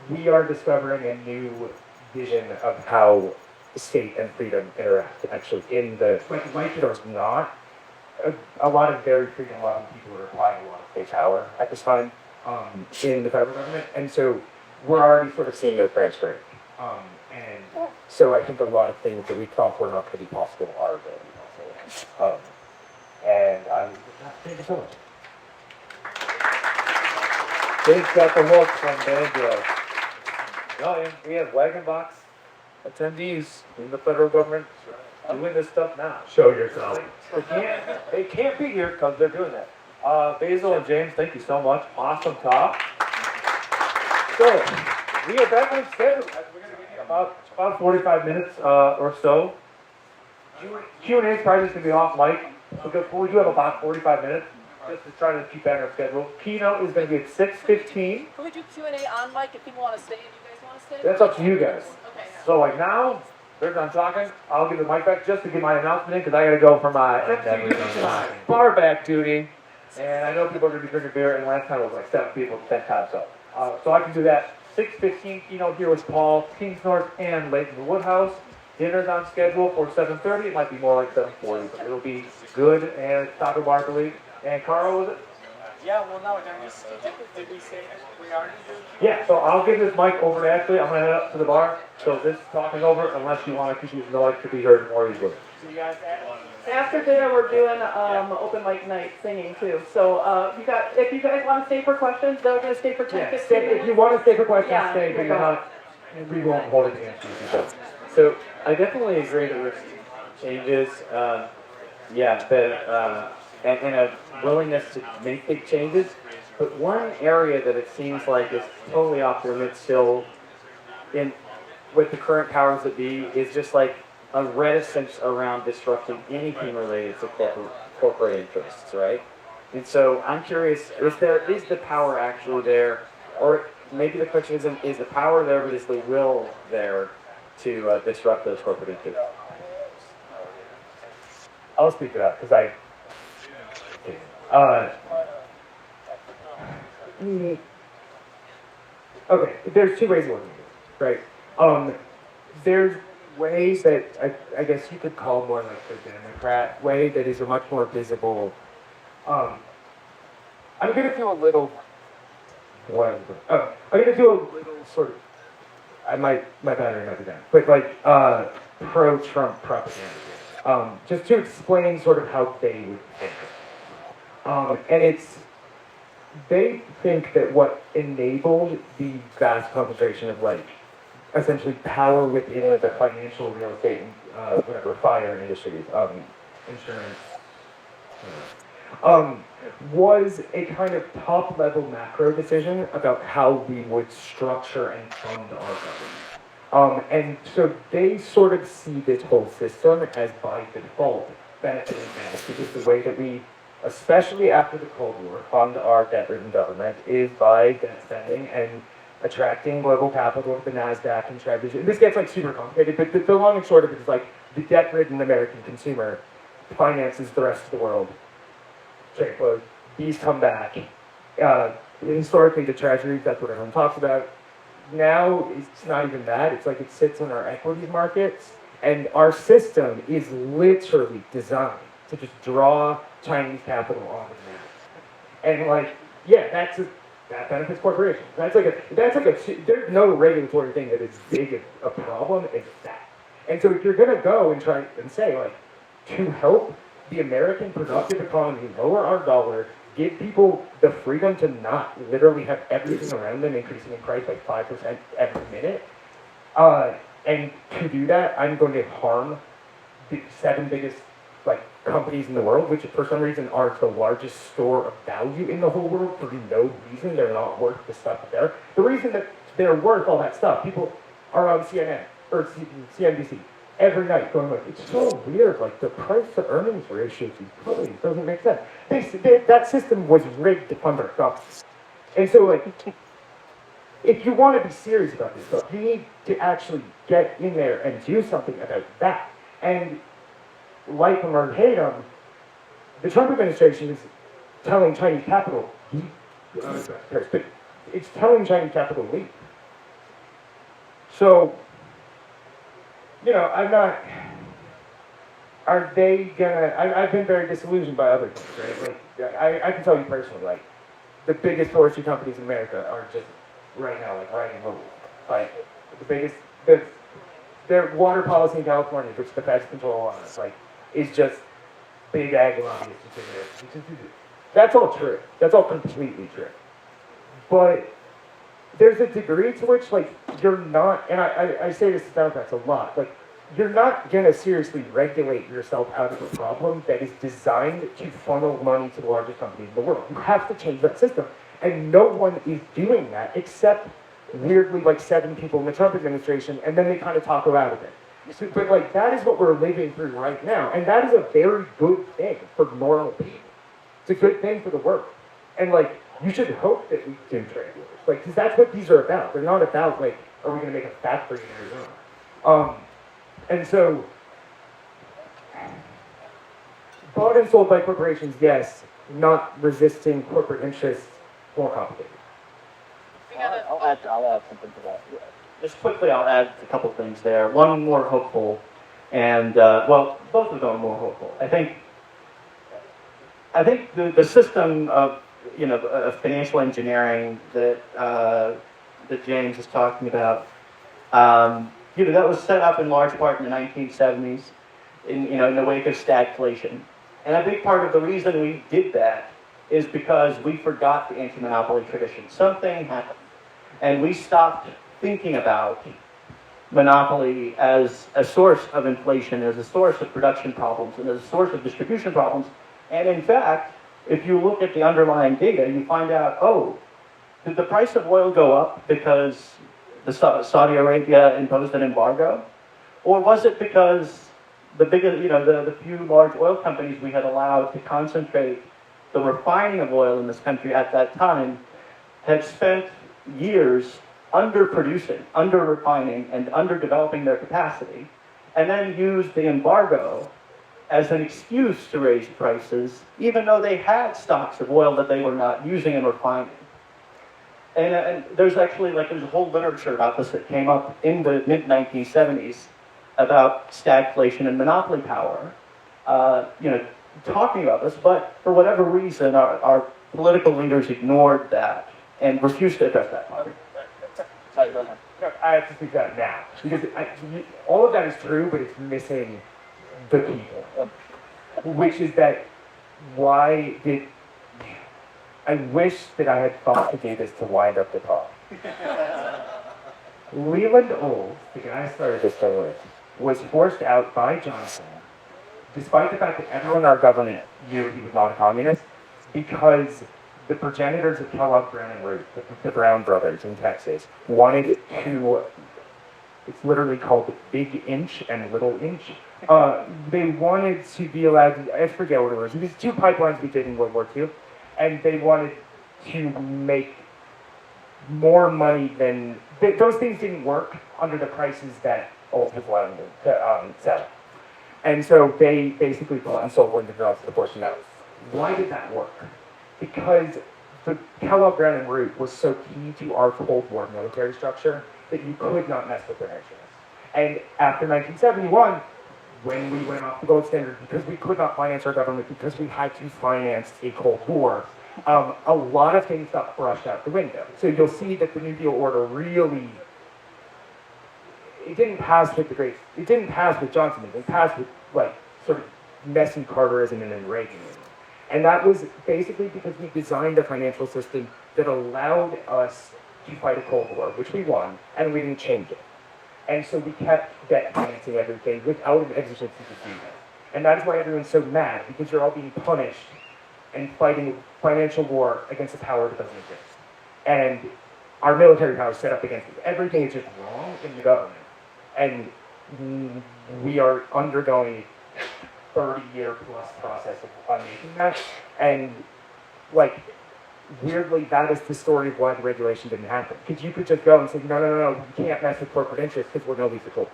we are discovering a new vision of how state and freedom interact actually in the, like there's not a lot of very freedom-loving people are applying a lot of state power at this time in the federal government, and so we're already sort of seeing it transfer. And so I think a lot of things that we thought were not going to be possible are going to be possible. And thank you so much. Dave's got the look from Banjo. No, and we have wagon box attendees in the federal government doing this stuff now. Show yourself. They can't be here because they're doing that. Basel and James, thank you so much. Awesome talk. So, we are back on schedule. We're going to give you about 45 minutes or so. Q&A is probably just going to be off mic. We do have about 45 minutes just to try to keep that in our schedule. Keynote is going to be at 6:15. Can we do Q&A on mic if people want to stay and you guys want to stay? That's up to you guys. Okay. So like now, they're done talking. I'll give the mic back just to get my announcement in because I got to go for my bar back duty. And I know people are going to be drinking beer, and last time it was like 7 people at 10 times. So I can do that. 6:15 keynote here with Paul, Kings North, and Leighton Woodhouse. Dinner's on schedule for 7:30. It might be more like 7:40, but it'll be good. And Taco Bar, I believe. And Carl, was it? Yeah, well, no, did we say we already did? Yeah, so I'll give this mic over to Ashley. I'm going to head up to the bar. So this talk is over unless you want to because you know it could be heard more easily. So you guys After dinner, we're doing open mic night singing too. So if you guys want to stay for questions, they're going to stay for 10, 15 minutes. If you want to stay for questions, Yeah, stay, but you're not, we won't hold it against you. So I definitely agree that there's changes, and a willingness to make big changes. But one area that it seems like is totally off limits still in with the current powers that be is just like a reticence around disrupting anything related to corporate interests, right? And so I'm curious, is the power actually there? Or maybe the question isn't, is the power there, but is the will there to disrupt those corporate interests? I'll speak to that because okay, there's 2 ways of looking at it, right? There's ways that I guess you could call more like the Democrat way that is a much more visible. I'm gonna do a little. I'm gonna do a little sort of. My battery might be down, but like pro-Trump propaganda, just to explain sort of how they would think. And they think that what enabled the vast concentration of like essentially power within the financial, real estate, fire industries, insurance, was a kind of top-level macro decision about how we would structure and fund our government. And so they sort of see this whole system as by default benefiting them, because the way that we, especially after the Cold War, fund our debt-ridden government is by debt spending and attracting global capital, the NASDAQ and Treasury. This gets like super complicated, but the long and short of it is like the debt-ridden American consumer finances the rest of the world. Trade flows, these come back. Historically, the Treasury, that's what everyone talks about. Now, it's not even that. It's like it sits in our equities markets, and our system is literally designed to just draw Chinese capital on the map. And like, yeah, that benefits corporations. There's no regulatory thing that is big a problem as that. And so if you're gonna go and try and say like, to help the American productive economy, lower our dollar, give people the freedom to not literally have everything around them increasing in price by 5% every minute. And to do that, I'm going to harm the 7 biggest like companies in the world, which for some reason are the largest store of value in the whole world for no reason. They're not worth the stuff that they're. The reason that they're worth all that stuff, people are on CNN or CNBC every night going like, it's so weird, like the price to earnings ratio of these companies doesn't make sense. That system was rigged under us. And so like, if you want to be serious about this stuff, you need to actually get in there and do something about that. And like them or hate them, the Trump administration is telling Chinese capital, it's telling Chinese capital to leave. So, you know, I'm not, are they gonna, I've been very disillusioned by other things, right? Like, I can tell you personally, like, the biggest forestry companies in America are just, right now, like, riding the like, the biggest, their water policy in California, which the feds control on us, like, is just big ag lobbyists. That's all true. That's all completely true. But there's a degree to which, like, you're not, and I say this to Democrats a lot, like, you're not going to seriously regulate yourself out of a problem that is designed to funnel money to the largest companies in the world. You have to change that system. And no one is doing that except, weirdly, like 7 people in the Trump administration, and then they kind of talk her out of it. So, but, like, that is what we're living through right now. And that is a very good thing for normal people. It's a good thing for the world. And, like, you should hope that we do trade wars. Like, because that's what these are about. They're not about, like, are we going to make a factory in Arizona? And so, bought and sold by corporations, yes. Not resisting corporate interests, more complicated. I'll add something to that. Just quickly, I'll add a couple things there. One more hopeful, and well, both of them are more hopeful. I think the system of of financial engineering that that James is talking about, that was set up in large part in the 1970s, in the wake of stagflation. And a big part of the reason we did that is because we forgot the anti-monopoly tradition. Something happened, and we stopped thinking about monopoly as a source of inflation, as a source of production problems, and as a source of distribution problems. And in fact, if you look at the underlying data, you find out, oh, did the price of oil go up because Saudi Arabia imposed an embargo? Or was it because the few large oil companies we had allowed to concentrate the refining of oil in this country at that time had spent years underproducing, under-refining, and underdeveloping their capacity, and then used the embargo as an excuse to raise prices, even though they had stocks of oil that they were not using and refining. And there's actually, there's a whole literature about this that came up in the mid-1970s about stagflation and monopoly power, talking about this, but for whatever reason, our political leaders ignored that and refused to address that part. Sorry, go ahead. No, I have to speak to that now. Because all of that is true, but it's missing the people. Which is that, I wish that I had thought to do this to wind up the talk. Leland Olds, the guy I started this thing with, was forced out by Johnson, despite the fact that everyone in our government knew he was not a communist, because the progenitors of Kellogg, Brown, and Root, the Brown brothers in Texas, wanted to, it's literally called the Big Inch and Little Inch. They wanted to be allowed to, I forget what it was, these 2 pipelines we did in World War II, and they wanted to make more money than, those things didn't work under the prices that Olds was allowed to sell. And so they basically bought and sold wind and developed the portion out. Why did that work? Because the Kellogg, Brown, and Root was so key to our Cold War military structure that you could not mess with their interests. And after 1971, when we went off the gold standard, because we could not finance our government, because we had to finance a Cold War, a lot of things got brushed out the window. So you'll see that the New Deal order really, it didn't pass with Johnson, it passed with, sort of messy Carterism and then Reaganism. And that was basically because we designed a financial system that allowed us to fight a Cold War, which we won, and we didn't change it. And so we kept debt financing everything without an exigency to do that. And that is why everyone's so mad, because you're all being punished and fighting financial war against a power that doesn't exist. And our military power is set up against it. Everything is just wrong in the government. And we are undergoing a 30-year plus process of unmaking that. And, like, weirdly, that is the story of why the regulation didn't happen. Because you could just go and say, no, you can't mess with corporate interests because we're nobody's the culprit.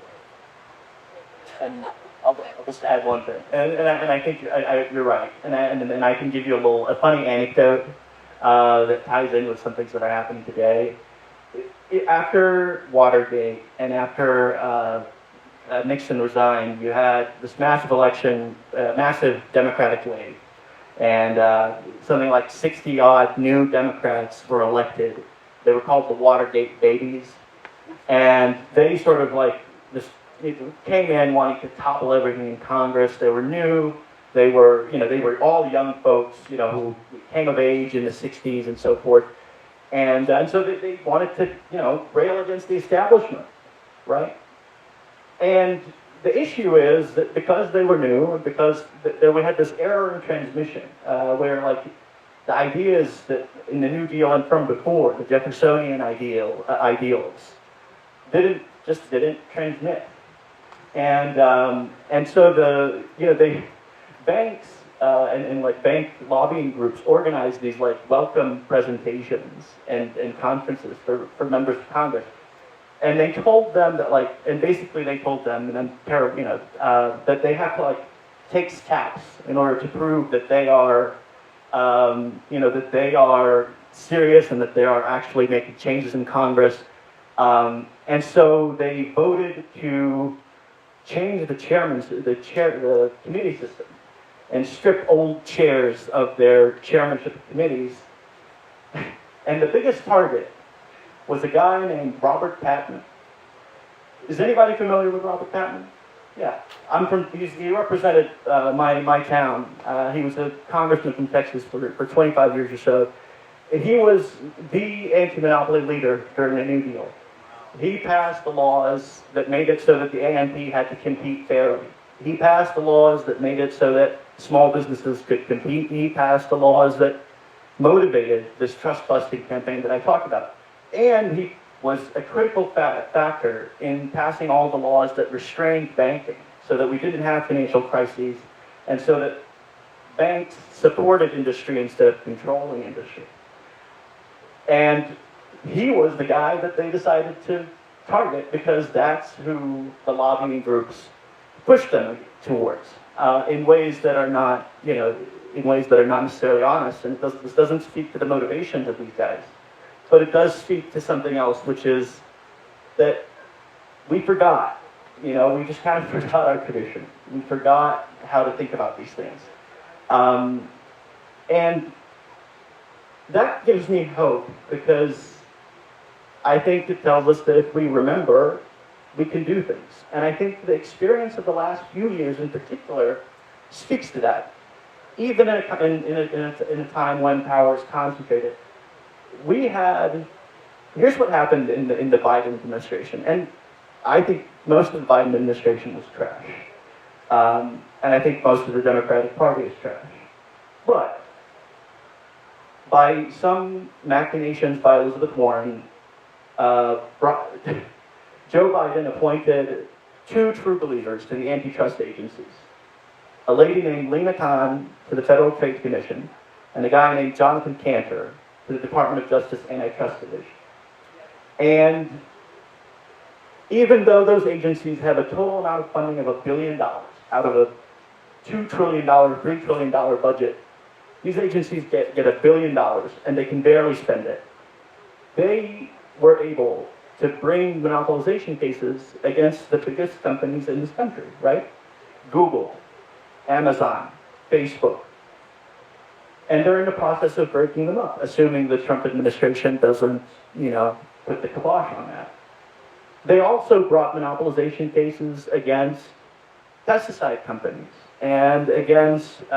And I'll just add one thing, and I think you're right, and I can give you a funny anecdote that ties in with some things that are happening today. After Watergate and after Nixon resigned, you had this massive election, massive Democratic wave, and something like 60-odd new Democrats were elected. They were called the Watergate babies, and they sort of like this. Came in wanting to topple everything in Congress. They were new. They were all young folks, who came of age in the 60s and so forth. And so they wanted to, rail against the establishment, right? And the issue is that because they were new, and because we had this error in transmission, where like the ideas that in the New Deal and from before, the Jeffersonian ideals, didn't transmit. And so the banks and like bank lobbying groups organized these like welcome presentations and conferences for members of Congress, and they told them that they told them, and that they have to like take steps in order to prove that they are that they are serious and that they are actually making changes in Congress, and so they voted to change the committee system and strip old chairs of their chairmanship of committees. And the biggest target was a guy named Robert Patman. Is anybody familiar with Robert Patman? Yeah, he represented my town. He was a congressman from Texas for 25 years or so. And he was the anti-monopoly leader during the New Deal. He passed the laws that made it so that the AMP had to compete fairly. He passed the laws that made it so that small businesses could compete. He passed the laws that motivated this trust-busting campaign that I talked about. And he was a critical factor in passing all the laws that restrained banking so that we didn't have financial crises and so that banks supported industry instead of controlling industry. And he was the guy that they decided to target because that's who the lobbying groups pushed them towards in ways that are not, in ways that are not necessarily honest. And this doesn't speak to the motivations of these guys, but it does speak to something else, which is that we forgot. We just kind of forgot our tradition. We forgot how to think about these things, and that gives me hope because I think it tells us that if we remember, we can do things. And I think the experience of the last few years in particular speaks to that. Even in a time when power is concentrated, here's what happened in the Biden administration. And I think most of the Biden administration was trash. And I think most of the Democratic Party is trash. But by some machinations by Elizabeth Warren, Joe Biden appointed 2 true believers to the antitrust agencies. A lady named Lena Khan to the Federal Trade Commission, and a guy named Jonathan Cantor to the Department of Justice Antitrust Division. And even though those agencies have a total amount of funding of $1 billion out of a $2 trillion, $3 trillion budget, these agencies get $1 billion and they can barely spend it. They were able to bring monopolization cases against the biggest companies in this country, right? Google, Amazon, Facebook. And they're in the process of breaking them up, assuming the Trump administration doesn't, put the kibosh on that. They also brought monopolization cases against pesticide companies and against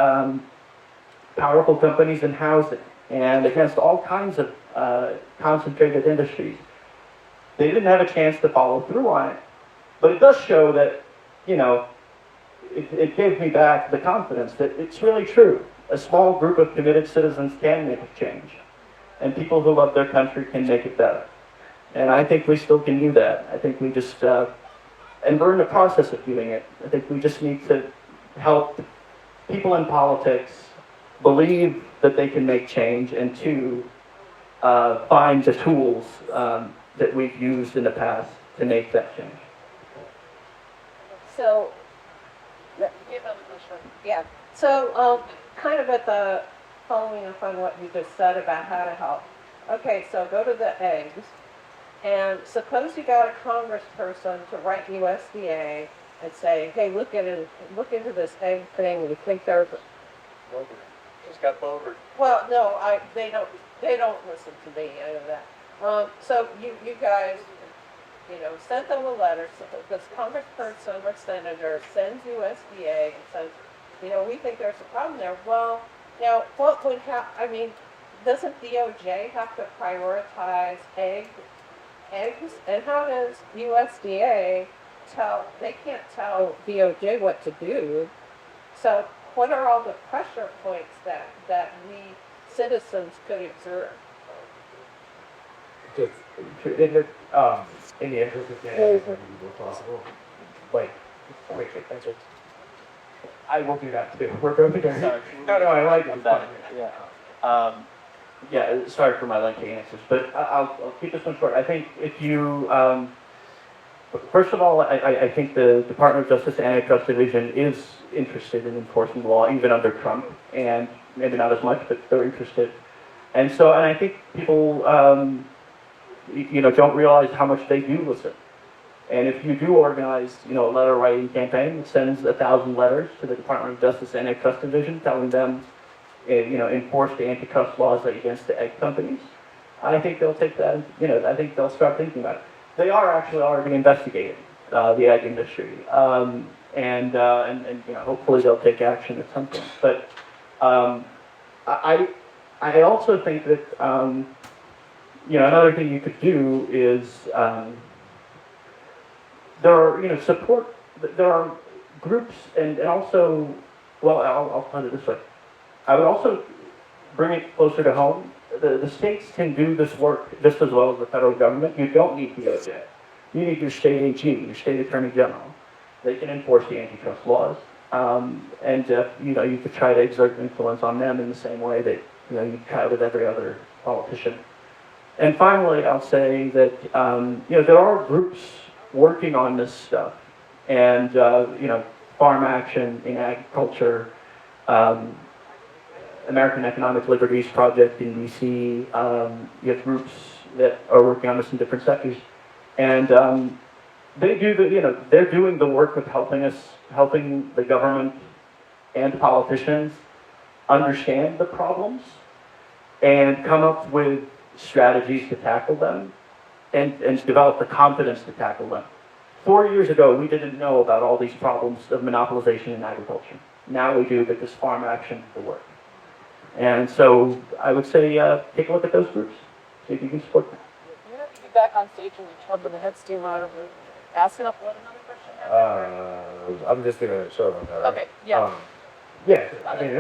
powerful companies in housing, and against all kinds of concentrated industries. They didn't have a chance to follow through on it. But it does show that, you know, it gave me back the confidence that it's really true. A small group of committed citizens can make a change, and people who love their country can make it better. And I think we still can do that. I think we just, and we're in the process of doing it. I think we just need to help people in politics believe that they can make change, and to find the tools that we've used in the past to make that change. So, yeah, so, kind of at the, following up on what you just said about how to help. Okay, so go to the eggs, and suppose you got a congressperson to write USDA and say, hey, look into this egg thing, we think there's, Just got over. well, no, they don't listen to me, I know that. So you guys, you know, sent them a letter, so this congressperson or senator sends USDA and says, you know, we think there's a problem there. Well, now, what would I mean, doesn't DOJ have to prioritize eggs? And how does USDA they can't tell DOJ what to do. So what are all the pressure points that we citizens could exert? Just in the interest of getting as many people as possible, like, quick answers. I will do that too. We're both doing Sorry. No, I like it. I'm better. Yeah, sorry for my lengthy answers, but I'll keep this one short. I think if you, first of all, I think the Department of Justice Antitrust Division is interested in enforcing the law, even under Trump, and maybe not as much, but they're interested. And I think people, you know, don't realize how much they do listen. And if you do organize, you know, a letter writing campaign that sends 1,000 letters to the Department of Justice Antitrust Division telling them, you know, enforce the antitrust laws against the egg companies, I think they'll take that, you know, I think they'll start thinking about it. They are actually already investigating the egg industry, and you know, hopefully they'll take action at some point. But I also think that you know, another thing you could do is there are, you know, there are groups and also, well, I'll put it this way. I would also bring it closer to home. The states can do this work just as well as the federal government. You don't need DOJ. You need your state AG, your state attorney general. They can enforce the antitrust laws. You know, you could try to exert influence on them in the same way that, you know, you try with every other politician. And finally, I'll say that, you know, there are groups working on this stuff. And, you know, Farm Action in Agriculture, American Economic Liberties Project in DC, you have groups that are working on this in different sectors. And they do you know, they're doing the work of helping the government and politicians understand the problems and come up with strategies to tackle them and develop the confidence to tackle them. 4 years ago, we didn't know about all these problems of monopolization in agriculture. Now we do because Farm Action will work. And so I would say take a look at those groups, see if you can support them. You're gonna have to be back on stage when we talk with the head steam out of it. Asking up what another question? I'm just gonna show them that. Okay, yeah. Yeah, I mean,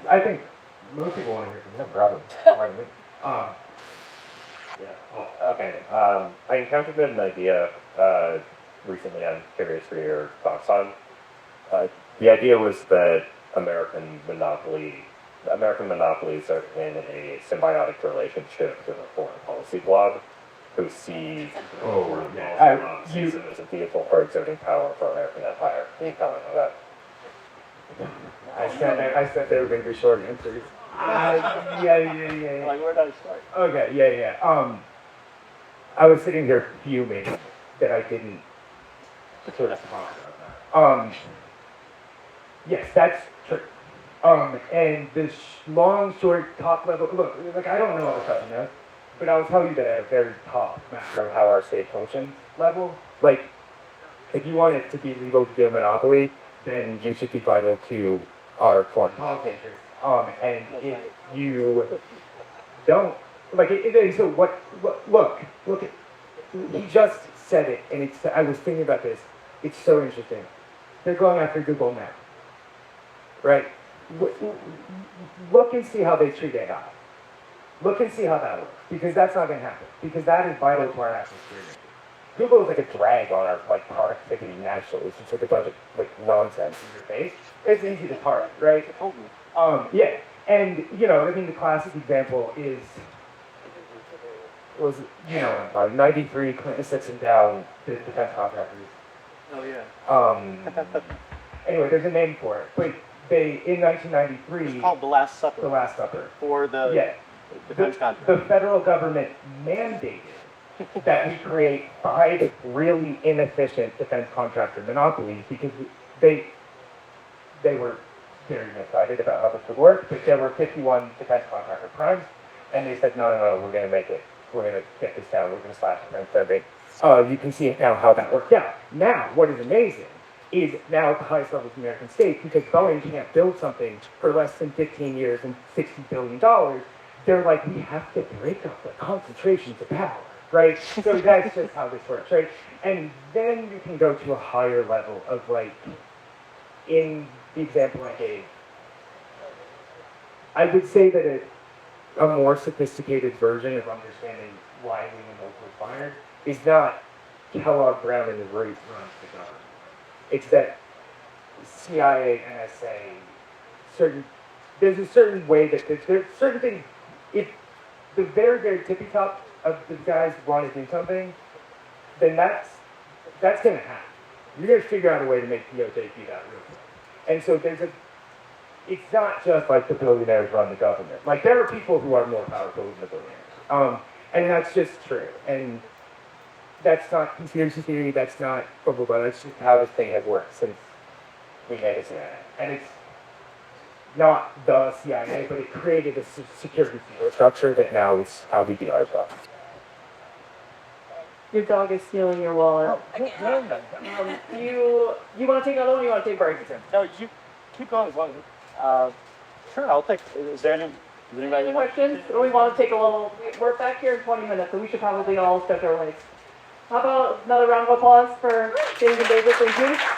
I think most people want to hear from them, probably. Okay. I encountered an idea recently. I'm curious for your thoughts on. The idea was that American monopolies are in a symbiotic relationship with a foreign policy blog, who sees monopolies as a vehicle for exerting power for American empire. Can you comment on that? I said they were going to be short answers. Yeah. Like, where did I start? Okay, yeah. I was sitting here fuming that I didn't sort of talk about that. Yes, that's true. And this long, short, top level, look, like, I don't know all the stuff, you know, but I'll tell you that at a very top macro how our state functions level, like, if you want it to be legal to do a monopoly, then you should be vital to our foreign policy interests. And if you don't, like, so look, he just said it, and I was thinking about this. It's so interesting. They're going after Google now, right? Look and see how they treat AI. Look and see how that works, because that's not going to happen, because that is vital to our national security. Google is like a drag on our productivity nationally. It's just like a bunch of nonsense in your face. It's easy to target, right? Yeah, and the classic example was 93 Clinton sits him down, the defense contractors. Oh yeah. Anyway, there's a name for it, but they in 1993. It's called the Last Supper. The Last Supper. For the defense contract. The federal government mandated that we create 5 really inefficient defense contractor monopolies because they were very excited about how this would work, but there were 51 defense contractor primes, and they said, no, we're going to make it. We're going to get this down. We're going to slash defense spending. You can see now how that worked out. Now, what is amazing is now at the highest levels of American states, because Boeing can't build something for less than 15 years and $60 billion, they're like, we have to break up the concentrations of power, right? So that's just how this works, right? And then you can go to a higher level of in the example I gave, I would say that a more sophisticated version of understanding why Lehman was fired is not Kellogg, Brown, and Root runs the government. It's that CIA, NSA, there's a certain way that there's certain things. If the very, very tippy top of the guys want to do something, then that's going to happen. You're going to figure out a way to make DOJ do that real quick. And so it's not just like the billionaires run the government. Like, there are people who are more powerful than the billionaires. And that's just true. And that's not conspiracy theory, that's not blah, blah, blah. That's just how this thing has worked since we made it CIA. And it's not the CIA, but it created a security structure that now is how we do our job. Your dog is stealing your wallet. You want to take another one or you want to take a break? No, you keep going as long as. Sure, I'll take. Is there any Any questions? Or we want to take a little, we're back here in 20 minutes, so we should probably all stretch our legs. How about another round of applause for James and David? Thank you.